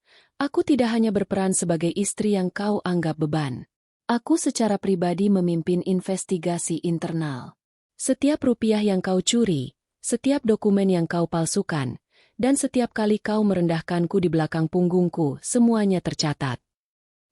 Aku tidak hanya berperan sebagai istri yang kau anggap beban. Aku secara pribadi memimpin investigasi internal. Setiap rupiah yang kau curi, setiap dokumen yang kau palsukan, dan setiap kali kau merendahkanku di belakang punggungku, semuanya tercatat.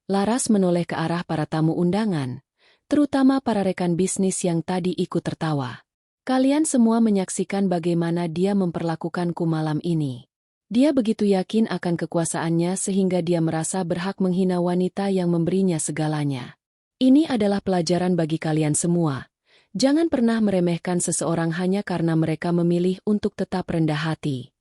Laras menoleh ke arah para tamu undangan, terutama para rekan bisnis yang tadi ikut tertawa. Kalian semua menyaksikan bagaimana dia memperlakukanku malam ini. Dia begitu yakin akan kekuasaannya sehingga dia merasa berhak menghina wanita yang memberinya segalanya. Ini adalah pelajaran bagi kalian semua. Jangan pernah meremehkan seseorang hanya karena mereka memilih untuk tetap rendah hati.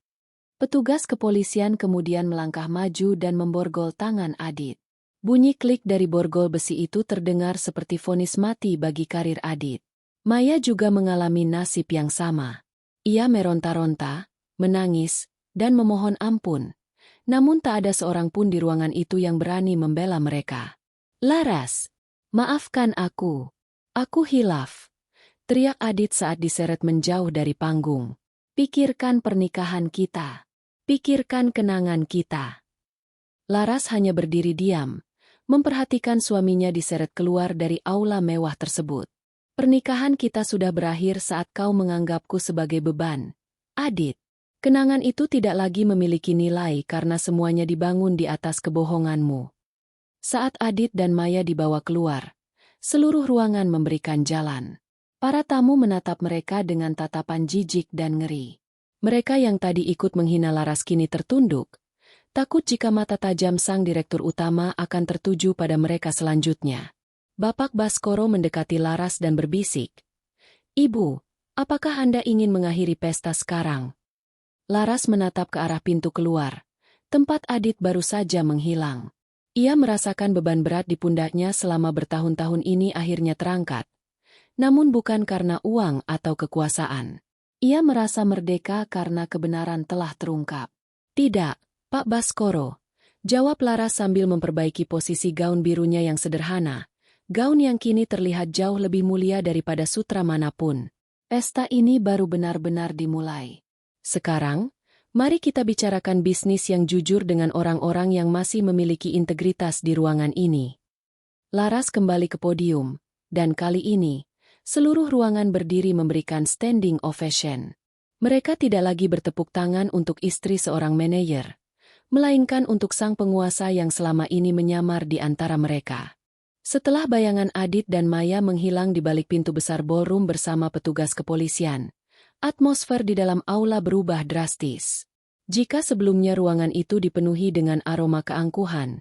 Petugas kepolisian kemudian melangkah maju dan memborgol tangan Adit. Bunyi klik dari borgol besi itu terdengar seperti vonis mati bagi karir Adit. Maya juga mengalami nasib yang sama. Ia meronta-ronta, menangis, dan memohon ampun. Namun tak ada seorang pun di ruangan itu yang berani membela mereka. Laras, maafkan aku. Aku hilaf. Teriak Adit saat diseret menjauh dari panggung. Pikirkan pernikahan kita. Pikirkan kenangan kita. Laras hanya berdiri diam, memperhatikan suaminya diseret keluar dari aula mewah tersebut. Pernikahan kita sudah berakhir saat kau menganggapku sebagai beban. Adit, kenangan itu tidak lagi memiliki nilai karena semuanya dibangun di atas kebohonganmu. Saat Adit dan Maya dibawa keluar, seluruh ruangan memberikan jalan. Para tamu menatap mereka dengan tatapan jijik dan ngeri. Mereka yang tadi ikut menghina Laras kini tertunduk, takut jika mata tajam sang direktur utama akan tertuju pada mereka selanjutnya. Bapak Baskoro mendekati Laras dan berbisik, "Ibu, apakah Anda ingin mengakhiri pesta sekarang?" Laras menatap ke arah pintu keluar, tempat Adit baru saja menghilang. Ia merasakan beban berat di pundaknya selama bertahun-tahun ini akhirnya terangkat. Namun bukan karena uang atau kekuasaan. Ia merasa merdeka karena kebenaran telah terungkap. "Tidak, Pak Baskoro," jawab Laras sambil memperbaiki posisi gaun birunya yang sederhana. Gaun yang kini terlihat jauh lebih mulia daripada sutra manapun. Pesta ini baru benar-benar dimulai. Sekarang, mari kita bicarakan bisnis yang jujur dengan orang-orang yang masih memiliki integritas di ruangan ini. Laras kembali ke podium, dan kali ini, seluruh ruangan berdiri memberikan standing ovation. Mereka tidak lagi bertepuk tangan untuk istri seorang manajer, melainkan untuk sang penguasa yang selama ini menyamar di antara mereka. Setelah bayangan Adit dan Maya menghilang di balik pintu besar ballroom bersama petugas kepolisian, atmosfer di dalam aula berubah drastis. Jika sebelumnya ruangan itu dipenuhi dengan aroma keangkuhan,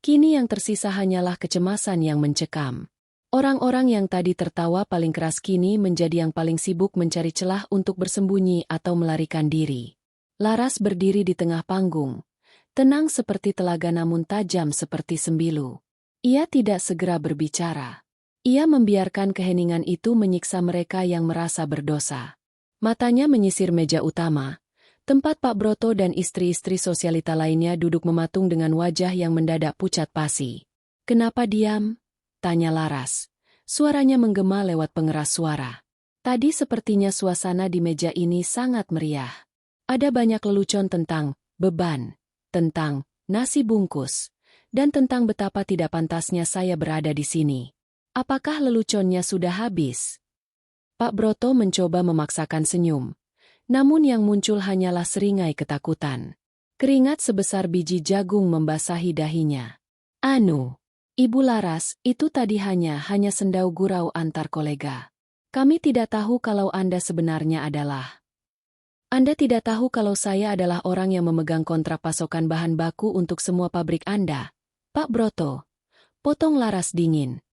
kini yang tersisa hanyalah kecemasan yang mencekam. Orang-orang yang tadi tertawa paling keras kini menjadi yang paling sibuk mencari celah untuk bersembunyi atau melarikan diri. Laras berdiri di tengah panggung, tenang seperti telaga namun tajam seperti sembilu. Ia tidak segera berbicara. Ia membiarkan keheningan itu menyiksa mereka yang merasa berdosa. Matanya menyisir meja utama, tempat Pak Broto dan istri-istri sosialita lainnya duduk mematung dengan wajah yang mendadak pucat pasi. "Kenapa diam?" tanya Laras. Suaranya menggema lewat pengeras suara. Tadi sepertinya suasana di meja ini sangat meriah. Ada banyak lelucon tentang beban, tentang nasi bungkus, dan tentang betapa tidak pantasnya saya berada di sini. Apakah leluconnya sudah habis? Pak Broto mencoba memaksakan senyum. Namun yang muncul hanyalah seringai ketakutan. Keringat sebesar biji jagung membasahi dahinya. "Anu, Ibu Laras, itu tadi hanya sendau gurau antar kolega. Kami tidak tahu kalau Anda sebenarnya adalah. Anda tidak tahu kalau saya adalah orang yang memegang kontrak pasokan bahan baku untuk semua pabrik Anda, Pak Broto." Potong Laras dingin.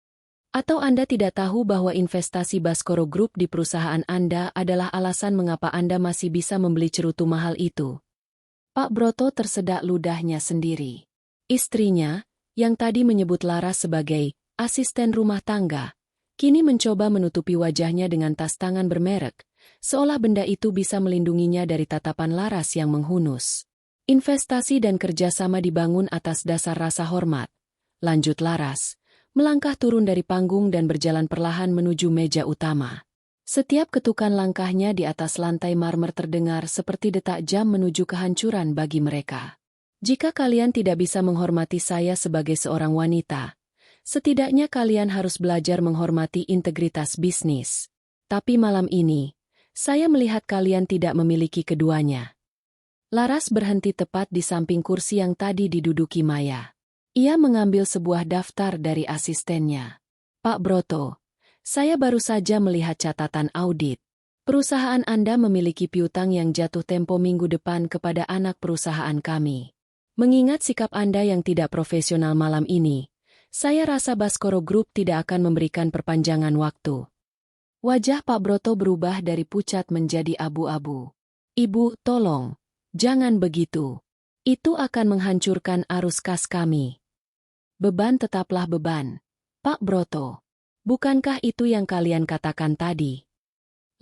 Atau Anda tidak tahu bahwa investasi Baskoro Group di perusahaan Anda adalah alasan mengapa Anda masih bisa membeli cerutu mahal itu? Pak Broto tersedak ludahnya sendiri. Istrinya, yang tadi menyebut Laras sebagai asisten rumah tangga, kini mencoba menutupi wajahnya dengan tas tangan bermerek, seolah benda itu bisa melindunginya dari tatapan Laras yang menghunus. Investasi dan kerjasama dibangun atas dasar rasa hormat. Lanjut Laras, melangkah turun dari panggung dan berjalan perlahan menuju meja utama. Setiap ketukan langkahnya di atas lantai marmer terdengar seperti detak jam menuju kehancuran bagi mereka. Jika kalian tidak bisa menghormati saya sebagai seorang wanita, setidaknya kalian harus belajar menghormati integritas bisnis. Tapi malam ini, saya melihat kalian tidak memiliki keduanya. Laras berhenti tepat di samping kursi yang tadi diduduki Maya. Ia mengambil sebuah daftar dari asistennya. Pak Broto, saya baru saja melihat catatan audit. Perusahaan Anda memiliki piutang yang jatuh tempo minggu depan kepada anak perusahaan kami. Mengingat sikap Anda yang tidak profesional malam ini, saya rasa Baskoro Group tidak akan memberikan perpanjangan waktu. Wajah Pak Broto berubah dari pucat menjadi abu-abu. Ibu, tolong, jangan begitu. Itu akan menghancurkan arus kas kami. Beban tetaplah beban. Pak Broto, bukankah itu yang kalian katakan tadi?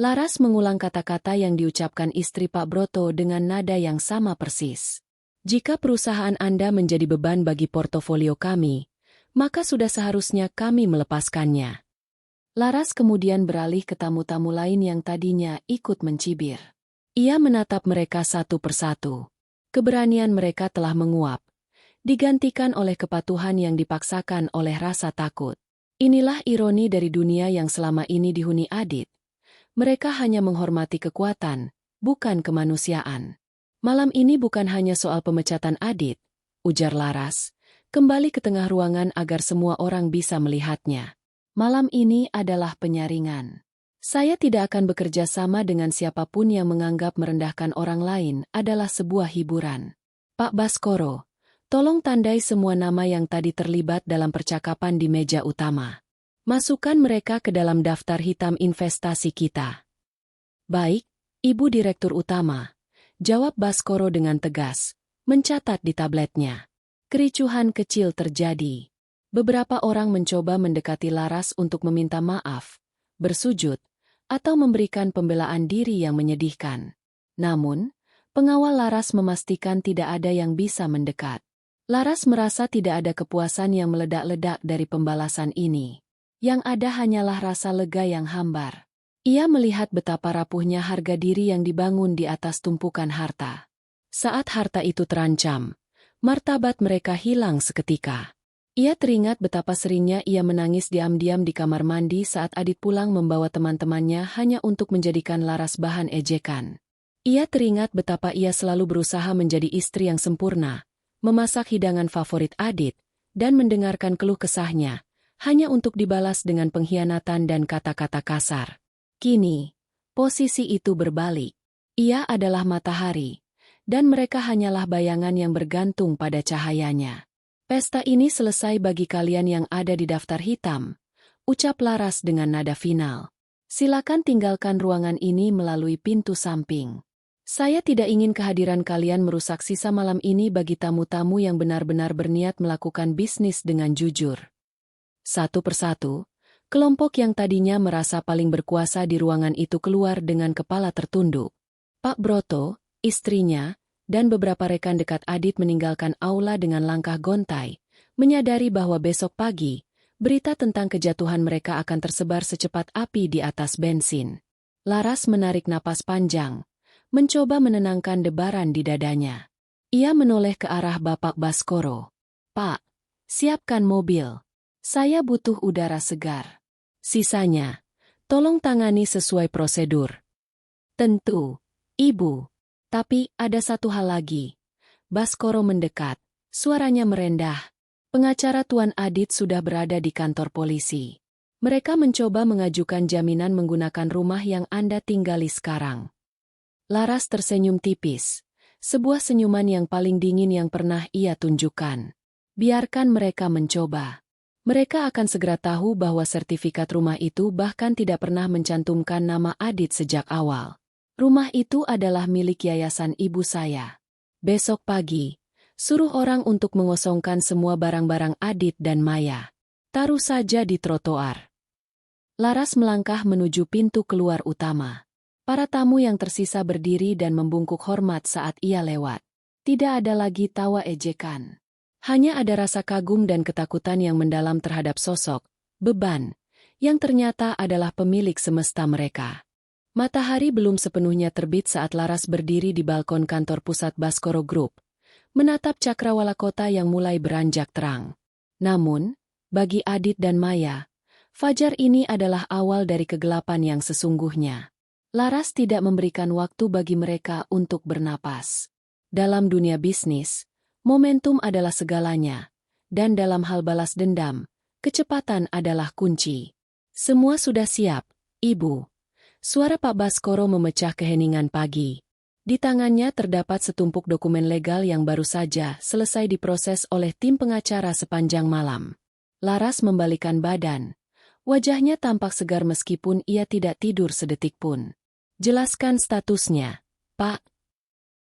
Laras mengulang kata-kata yang diucapkan istri Pak Broto dengan nada yang sama persis. Jika perusahaan Anda menjadi beban bagi portofolio kami, maka sudah seharusnya kami melepaskannya. Laras kemudian beralih ke tamu-tamu lain yang tadinya ikut mencibir. Ia menatap mereka satu persatu. Keberanian mereka telah menguap, digantikan oleh kepatuhan yang dipaksakan oleh rasa takut. Inilah ironi dari dunia yang selama ini dihuni Adit. Mereka hanya menghormati kekuatan, bukan kemanusiaan. Malam ini bukan hanya soal pemecatan Adit, ujar Laras, kembali ke tengah ruangan agar semua orang bisa melihatnya. Malam ini adalah penyaringan. Saya tidak akan bekerja sama dengan siapapun yang menganggap merendahkan orang lain adalah sebuah hiburan. Pak Baskoro, tolong tandai semua nama yang tadi terlibat dalam percakapan di meja utama. Masukkan mereka ke dalam daftar hitam investasi kita. Baik, Ibu Direktur Utama, jawab Baskoro dengan tegas, mencatat di tabletnya. Kericuhan kecil terjadi. Beberapa orang mencoba mendekati Laras untuk meminta maaf, bersujud, atau memberikan pembelaan diri yang menyedihkan. Namun, pengawal Laras memastikan tidak ada yang bisa mendekat. Laras merasa tidak ada kepuasan yang meledak-ledak dari pembalasan ini. Yang ada hanyalah rasa lega yang hambar. Ia melihat betapa rapuhnya harga diri yang dibangun di atas tumpukan harta. Saat harta itu terancam, martabat mereka hilang seketika. Ia teringat betapa seringnya ia menangis diam-diam di kamar mandi saat Adit pulang membawa teman-temannya hanya untuk menjadikan Laras bahan ejekan. Ia teringat betapa ia selalu berusaha menjadi istri yang sempurna, memasak hidangan favorit Adit, dan mendengarkan keluh kesahnya, hanya untuk dibalas dengan pengkhianatan dan kata-kata kasar. Kini, posisi itu berbalik. Ia adalah matahari, dan mereka hanyalah bayangan yang bergantung pada cahayanya. Pesta ini selesai bagi kalian yang ada di daftar hitam, ucap Laras dengan nada final. Silakan tinggalkan ruangan ini melalui pintu samping. Saya tidak ingin kehadiran kalian merusak sisa malam ini bagi tamu-tamu yang benar-benar berniat melakukan bisnis dengan jujur. Satu persatu, kelompok yang tadinya merasa paling berkuasa di ruangan itu keluar dengan kepala tertunduk. Pak Broto, istrinya, dan beberapa rekan dekat Adit meninggalkan aula dengan langkah gontai, menyadari bahwa besok pagi, berita tentang kejatuhan mereka akan tersebar secepat api di atas bensin. Laras menarik napas panjang, mencoba menenangkan debaran di dadanya. Ia menoleh ke arah Bapak Baskoro. Pak, siapkan mobil. Saya butuh udara segar. Sisanya, tolong tangani sesuai prosedur. Tentu, Ibu. Tapi ada satu hal lagi. Baskoro mendekat, suaranya merendah. Pengacara Tuan Adit sudah berada di kantor polisi. Mereka mencoba mengajukan jaminan menggunakan rumah yang Anda tinggali sekarang. Laras tersenyum tipis, sebuah senyuman yang paling dingin yang pernah ia tunjukkan. Biarkan mereka mencoba. Mereka akan segera tahu bahwa sertifikat rumah itu bahkan tidak pernah mencantumkan nama Adit sejak awal. Rumah itu adalah milik yayasan ibu saya. Besok pagi, suruh orang untuk mengosongkan semua barang-barang Adit dan Maya. Taruh saja di trotoar. Laras melangkah menuju pintu keluar utama. Para tamu yang tersisa berdiri dan membungkuk hormat saat ia lewat. Tidak ada lagi tawa ejekan. Hanya ada rasa kagum dan ketakutan yang mendalam terhadap sosok, beban, yang ternyata adalah pemilik semesta mereka. Matahari belum sepenuhnya terbit saat Laras berdiri di balkon kantor pusat Baskoro Group, menatap cakrawala kota yang mulai beranjak terang. Namun, bagi Adit dan Maya, fajar ini adalah awal dari kegelapan yang sesungguhnya. Laras tidak memberikan waktu bagi mereka untuk bernapas. Dalam dunia bisnis, momentum adalah segalanya, dan dalam hal balas dendam, kecepatan adalah kunci. Semua sudah siap, Ibu. Suara Pak Baskoro memecah keheningan pagi. Di tangannya terdapat setumpuk dokumen legal yang baru saja selesai diproses oleh tim pengacara sepanjang malam. Laras membalikkan badan. Wajahnya tampak segar meskipun ia tidak tidur sedetik pun. Jelaskan statusnya, Pak.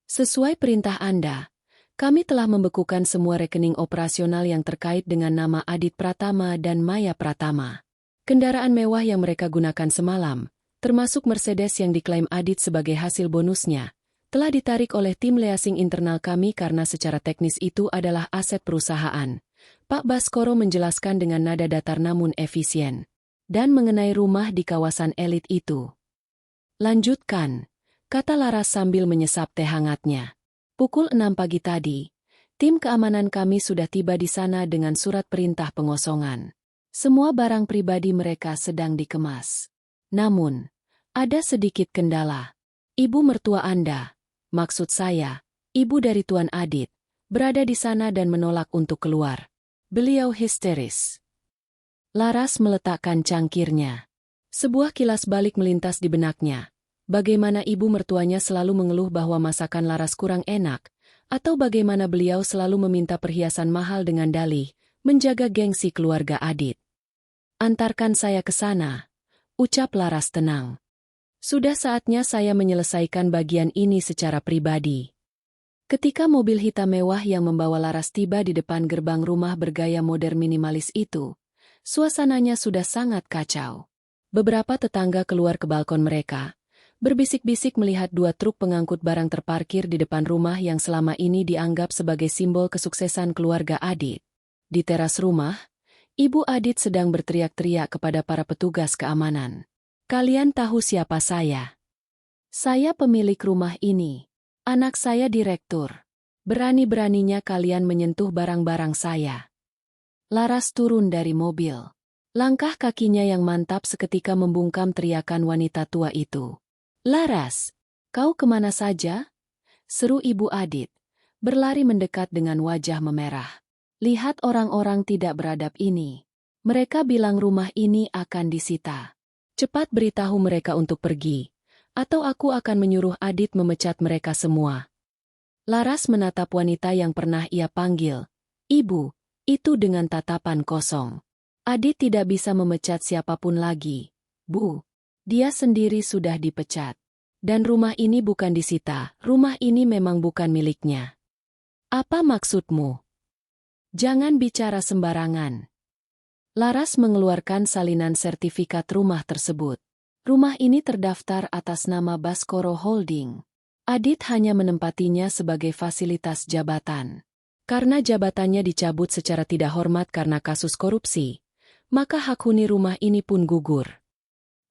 Sesuai perintah Anda, kami telah membekukan semua rekening operasional yang terkait dengan nama Adit Pratama dan Maya Pratama. Kendaraan mewah yang mereka gunakan semalam, termasuk Mercedes yang diklaim Adit sebagai hasil bonusnya, telah ditarik oleh tim leasing internal kami karena secara teknis itu adalah aset perusahaan. Pak Baskoro menjelaskan dengan nada datar namun efisien. Dan mengenai rumah di kawasan elit itu. Lanjutkan, kata Laras sambil menyesap teh hangatnya. Pukul 6 pagi tadi, tim keamanan kami sudah tiba di sana dengan surat perintah pengosongan. Semua barang pribadi mereka sedang dikemas. Namun, ada sedikit kendala. Ibu mertua Anda, maksud saya, ibu dari Tuan Adit, berada di sana dan menolak untuk keluar. Beliau histeris. Laras meletakkan cangkirnya. Sebuah kilas balik melintas di benaknya. Bagaimana ibu mertuanya selalu mengeluh bahwa masakan Laras kurang enak, atau bagaimana beliau selalu meminta perhiasan mahal dengan dalih, menjaga gengsi keluarga Adit. Antarkan saya ke sana, ucap Laras tenang. Sudah saatnya saya menyelesaikan bagian ini secara pribadi. Ketika mobil hitam mewah yang membawa Laras tiba di depan gerbang rumah bergaya modern minimalis itu, suasananya sudah sangat kacau. Beberapa tetangga keluar ke balkon mereka, berbisik-bisik melihat dua truk pengangkut barang terparkir di depan rumah yang selama ini dianggap sebagai simbol kesuksesan keluarga Adit. Di teras rumah, Ibu Adit sedang berteriak-teriak kepada para petugas keamanan. Kalian tahu siapa saya? Saya pemilik rumah ini. Anak saya direktur. Berani-beraninya kalian menyentuh barang-barang saya. Laras turun dari mobil. Langkah kakinya yang mantap seketika membungkam teriakan wanita tua itu. Laras, kau kemana saja? Seru Ibu Adit, berlari mendekat dengan wajah memerah. Lihat orang-orang tidak beradab ini. Mereka bilang rumah ini akan disita. Cepat beritahu mereka untuk pergi, atau aku akan menyuruh Adit memecat mereka semua. Laras menatap wanita yang pernah ia panggil, Ibu, itu dengan tatapan kosong. Adit tidak bisa memecat siapapun lagi, Bu. Dia sendiri sudah dipecat. Dan rumah ini bukan disita, rumah ini memang bukan miliknya. Apa maksudmu? Jangan bicara sembarangan. Laras mengeluarkan salinan sertifikat rumah tersebut. Rumah ini terdaftar atas nama Baskoro Holding. Adit hanya menempatinya sebagai fasilitas jabatan. Karena jabatannya dicabut secara tidak hormat karena kasus korupsi, maka hak huni rumah ini pun gugur.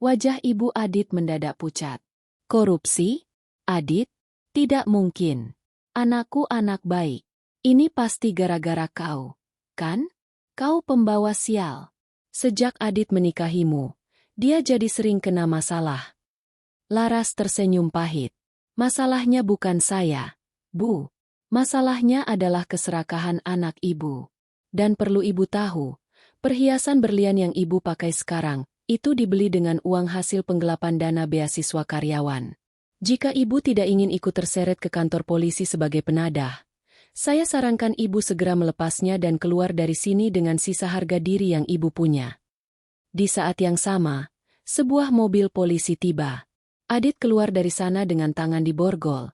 Wajah Ibu Adit mendadak pucat. Korupsi? Adit? Tidak mungkin. Anakku anak baik. Ini pasti gara-gara kau, kan? Kau pembawa sial. Sejak Adit menikahimu, dia jadi sering kena masalah. Laras tersenyum pahit. Masalahnya bukan saya, Bu. Masalahnya adalah keserakahan anak ibu. Dan perlu ibu tahu, perhiasan berlian yang ibu pakai sekarang, itu dibeli dengan uang hasil penggelapan dana beasiswa karyawan. Jika ibu tidak ingin ikut terseret ke kantor polisi sebagai penadah, Saya sarankan ibu segera melepasnya dan keluar dari sini dengan sisa harga diri yang ibu punya. Di saat yang sama, sebuah mobil polisi tiba. Adit keluar dari sana dengan tangan diborgol,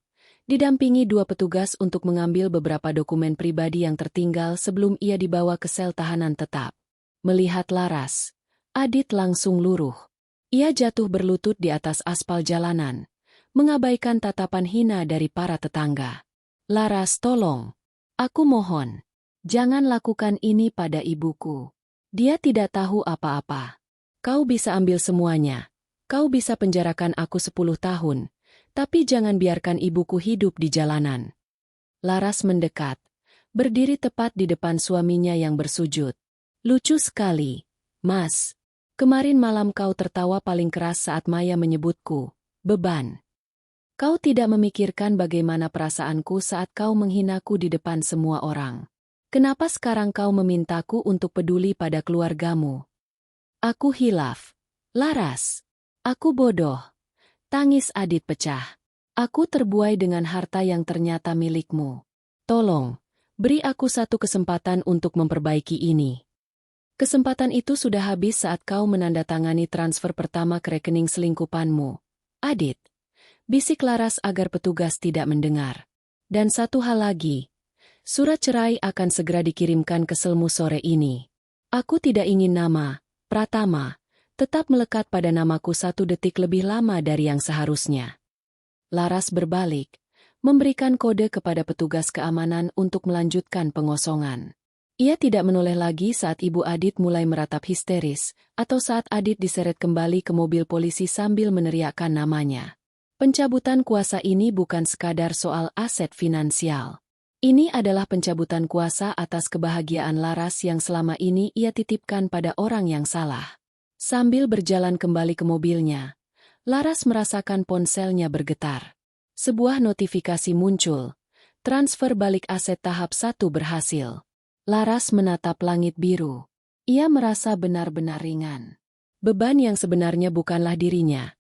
didampingi 2 petugas untuk mengambil beberapa dokumen pribadi yang tertinggal sebelum ia dibawa ke sel tahanan tetap. Melihat Laras, Adit langsung luruh. Ia jatuh berlutut di atas aspal jalanan, mengabaikan tatapan hina dari para tetangga. Laras, tolong. Aku mohon. Jangan lakukan ini pada ibuku. Dia tidak tahu apa-apa. Kau bisa ambil semuanya. Kau bisa penjarakan aku 10 tahun. Tapi jangan biarkan ibuku hidup di jalanan. Laras mendekat, berdiri tepat di depan suaminya yang bersujud. Lucu sekali, Mas. Kemarin malam kau tertawa paling keras saat Maya menyebutku beban. Kau tidak memikirkan bagaimana perasaanku saat kau menghinaku di depan semua orang. Kenapa sekarang kau memintaku untuk peduli pada keluargamu? Aku hilaf. Laras. Aku bodoh. Tangis Adit pecah. Aku terbuai dengan harta yang ternyata milikmu. Tolong, beri aku satu kesempatan untuk memperbaiki ini. Kesempatan itu sudah habis saat kau menandatangani transfer pertama ke rekening selingkupanmu. Adit. Bisik Laras agar petugas tidak mendengar. Dan satu hal lagi. Surat cerai akan segera dikirimkan ke selmu sore ini. Aku tidak ingin nama, Pratama, tetap melekat pada namaku 1 detik lebih lama dari yang seharusnya. Laras berbalik, memberikan kode kepada petugas keamanan untuk melanjutkan pengosongan. Ia tidak menoleh lagi saat Ibu Adit mulai meratap histeris, atau saat Adit diseret kembali ke mobil polisi sambil meneriakkan namanya. Pencabutan kuasa ini bukan sekadar soal aset finansial. Ini adalah pencabutan kuasa atas kebahagiaan Laras yang selama ini ia titipkan pada orang yang salah. Sambil berjalan kembali ke mobilnya, Laras merasakan ponselnya bergetar. Sebuah notifikasi muncul. Transfer balik aset tahap 1 berhasil. Laras menatap langit biru. Ia merasa benar-benar ringan. Beban yang sebenarnya bukanlah dirinya,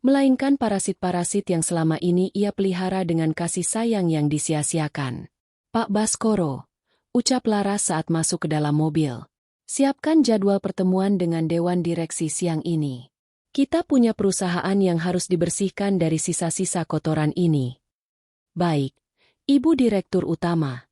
melainkan parasit-parasit yang selama ini ia pelihara dengan kasih sayang yang disia-siakan. Pak Baskoro, ucap Laras saat masuk ke dalam mobil. Siapkan jadwal pertemuan dengan Dewan Direksi siang ini. Kita punya perusahaan yang harus dibersihkan dari sisa-sisa kotoran ini. Baik, Ibu Direktur Utama.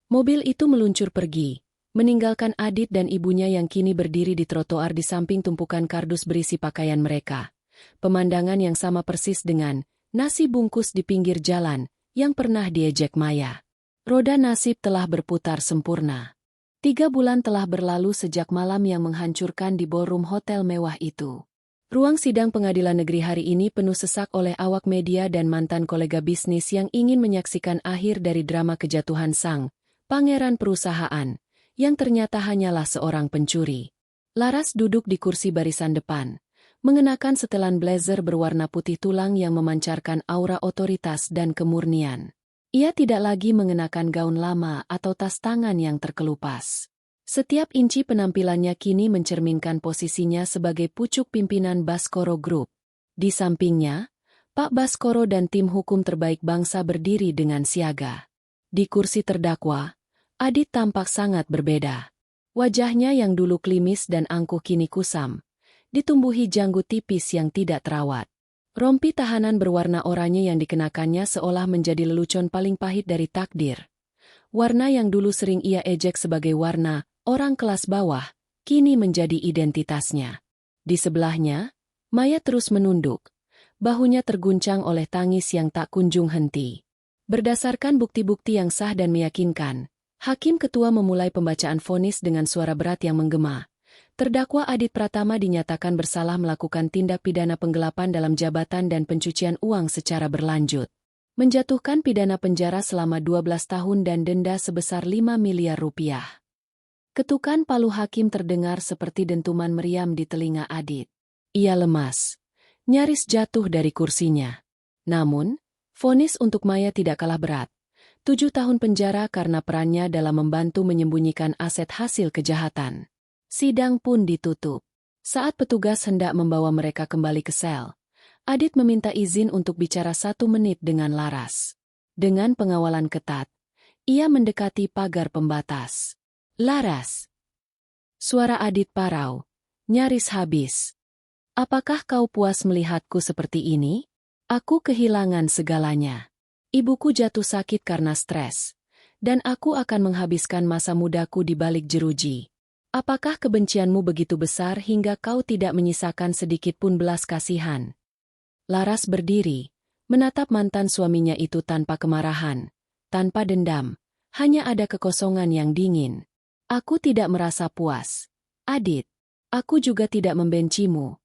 Mobil itu meluncur pergi, meninggalkan Adit dan ibunya yang kini berdiri di trotoar di samping tumpukan kardus berisi pakaian mereka. Pemandangan yang sama persis dengan nasi bungkus di pinggir jalan yang pernah diejek Maya. Roda nasib telah berputar sempurna. 3 bulan telah berlalu sejak malam yang menghancurkan di ballroom hotel mewah itu. Ruang sidang pengadilan negeri hari ini penuh sesak oleh awak media dan mantan kolega bisnis yang ingin menyaksikan akhir dari drama kejatuhan sang pangeran perusahaan, yang ternyata hanyalah seorang pencuri. Laras duduk di kursi barisan depan, mengenakan setelan blazer berwarna putih tulang yang memancarkan aura otoritas dan kemurnian. Ia tidak lagi mengenakan gaun lama atau tas tangan yang terkelupas. Setiap inci penampilannya kini mencerminkan posisinya sebagai pucuk pimpinan Baskoro Group. Di sampingnya, Pak Baskoro dan tim hukum terbaik bangsa berdiri dengan siaga. Di kursi terdakwa, Adit tampak sangat berbeda. Wajahnya yang dulu klimis dan angkuh kini kusam, ditumbuhi janggut tipis yang tidak terawat. Rompi tahanan berwarna oranye yang dikenakannya seolah menjadi lelucon paling pahit dari takdir. Warna yang dulu sering ia ejek sebagai warna orang kelas bawah, kini menjadi identitasnya. Di sebelahnya, Maya terus menunduk. Bahunya terguncang oleh tangis yang tak kunjung henti. Berdasarkan bukti-bukti yang sah dan meyakinkan, Hakim Ketua memulai pembacaan vonis dengan suara berat yang menggema. Terdakwa Adit Pratama dinyatakan bersalah melakukan tindak pidana penggelapan dalam jabatan dan pencucian uang secara berlanjut. Menjatuhkan pidana penjara selama 12 tahun dan denda sebesar 5 miliar rupiah. Ketukan palu hakim terdengar seperti dentuman meriam di telinga Adit. Ia lemas, nyaris jatuh dari kursinya. Namun, vonis untuk Maya tidak kalah berat. 7 tahun penjara karena perannya dalam membantu menyembunyikan aset hasil kejahatan. Sidang pun ditutup. Saat petugas hendak membawa mereka kembali ke sel, Adit meminta izin untuk bicara 1 menit dengan Laras. Dengan pengawalan ketat, Ia mendekati pagar pembatas. Laras. Suara Adit parau, nyaris habis. Apakah kau puas melihatku seperti ini? Aku kehilangan segalanya. Ibuku jatuh sakit karena stres. Dan aku akan menghabiskan masa mudaku di balik jeruji. Apakah kebencianmu begitu besar hingga kau tidak menyisakan sedikit pun belas kasihan? Laras berdiri, menatap mantan suaminya itu tanpa kemarahan, tanpa dendam, hanya ada kekosongan yang dingin. Aku tidak merasa puas. Adit, aku juga tidak membencimu.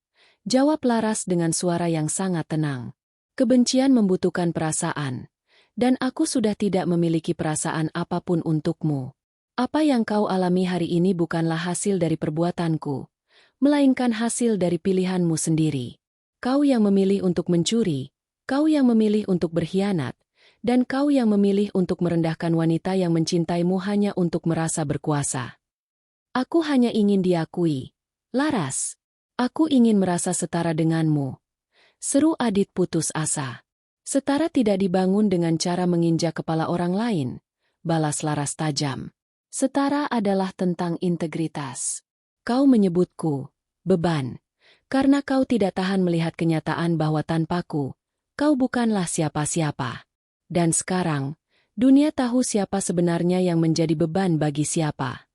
Jawab Laras dengan suara yang sangat tenang. Kebencian membutuhkan perasaan. Dan aku sudah tidak memiliki perasaan apapun untukmu. Apa yang kau alami hari ini bukanlah hasil dari perbuatanku, melainkan hasil dari pilihanmu sendiri. Kau yang memilih untuk mencuri, kau yang memilih untuk berkhianat, dan kau yang memilih untuk merendahkan wanita yang mencintaimu hanya untuk merasa berkuasa. Aku hanya ingin diakui. Laras, aku ingin merasa setara denganmu. Seru Adit putus asa. Setara tidak dibangun dengan cara menginjak kepala orang lain, balas Laras tajam. Setara adalah tentang integritas. Kau menyebutku beban, karena kau tidak tahan melihat kenyataan bahwa tanpaku, kau bukanlah siapa-siapa. Dan sekarang, dunia tahu siapa sebenarnya yang menjadi beban bagi siapa.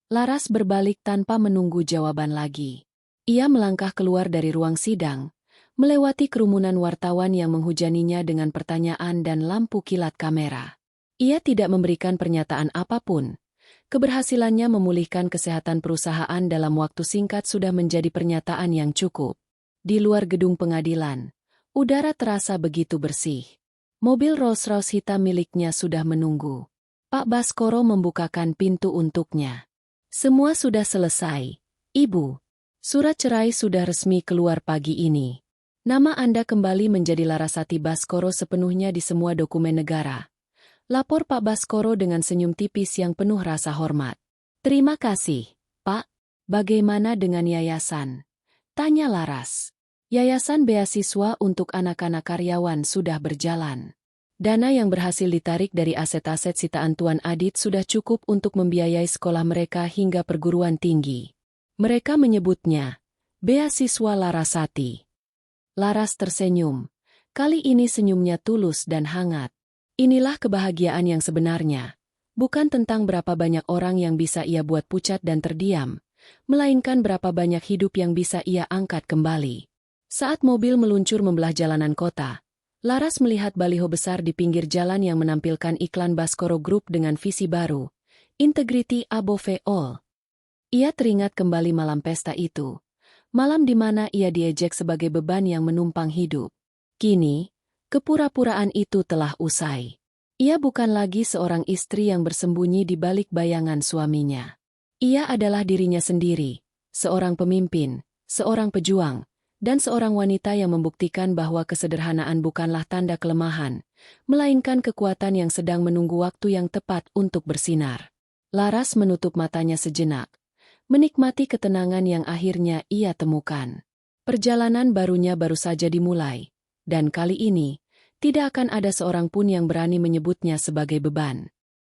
Laras berbalik tanpa menunggu jawaban lagi. Ia melangkah keluar dari ruang sidang, melewati kerumunan wartawan yang menghujaninya dengan pertanyaan dan lampu kilat kamera. Ia tidak memberikan pernyataan apapun. Keberhasilannya memulihkan kesehatan perusahaan dalam waktu singkat sudah menjadi pernyataan yang cukup. Di luar gedung pengadilan, udara terasa begitu bersih. Mobil Rolls-Royce hitam miliknya sudah menunggu. Pak Baskoro membukakan pintu untuknya. Semua sudah selesai, Ibu. Surat cerai sudah resmi keluar pagi ini. Nama Anda kembali menjadi Larasati Baskoro sepenuhnya di semua dokumen negara. Lapor Pak Baskoro dengan senyum tipis yang penuh rasa hormat. Terima kasih, Pak. Bagaimana dengan yayasan? Tanya Laras. Yayasan beasiswa untuk anak-anak karyawan sudah berjalan. Dana yang berhasil ditarik dari aset-aset sitaan Tuan Adit sudah cukup untuk membiayai sekolah mereka hingga perguruan tinggi. Mereka menyebutnya beasiswa Larasati. Laras tersenyum. Kali ini senyumnya tulus dan hangat. Inilah kebahagiaan yang sebenarnya. Bukan tentang berapa banyak orang yang bisa ia buat pucat dan terdiam, melainkan berapa banyak hidup yang bisa ia angkat kembali. Saat mobil meluncur membelah jalanan kota, Laras melihat baliho besar di pinggir jalan yang menampilkan iklan Baskoro Group dengan visi baru, Integrity Above All. Ia teringat kembali malam pesta itu, malam di mana ia diejek sebagai beban yang menumpang hidup. Kini, kepura-puraan itu telah usai. Ia bukan lagi seorang istri yang bersembunyi di balik bayangan suaminya. Ia adalah dirinya sendiri, seorang pemimpin, seorang pejuang, dan seorang wanita yang membuktikan bahwa kesederhanaan bukanlah tanda kelemahan, melainkan kekuatan yang sedang menunggu waktu yang tepat untuk bersinar. Laras menutup matanya sejenak, menikmati ketenangan yang akhirnya ia temukan. Perjalanan barunya baru saja dimulai, dan kali ini, tidak akan ada seorang pun yang berani menyebutnya sebagai beban.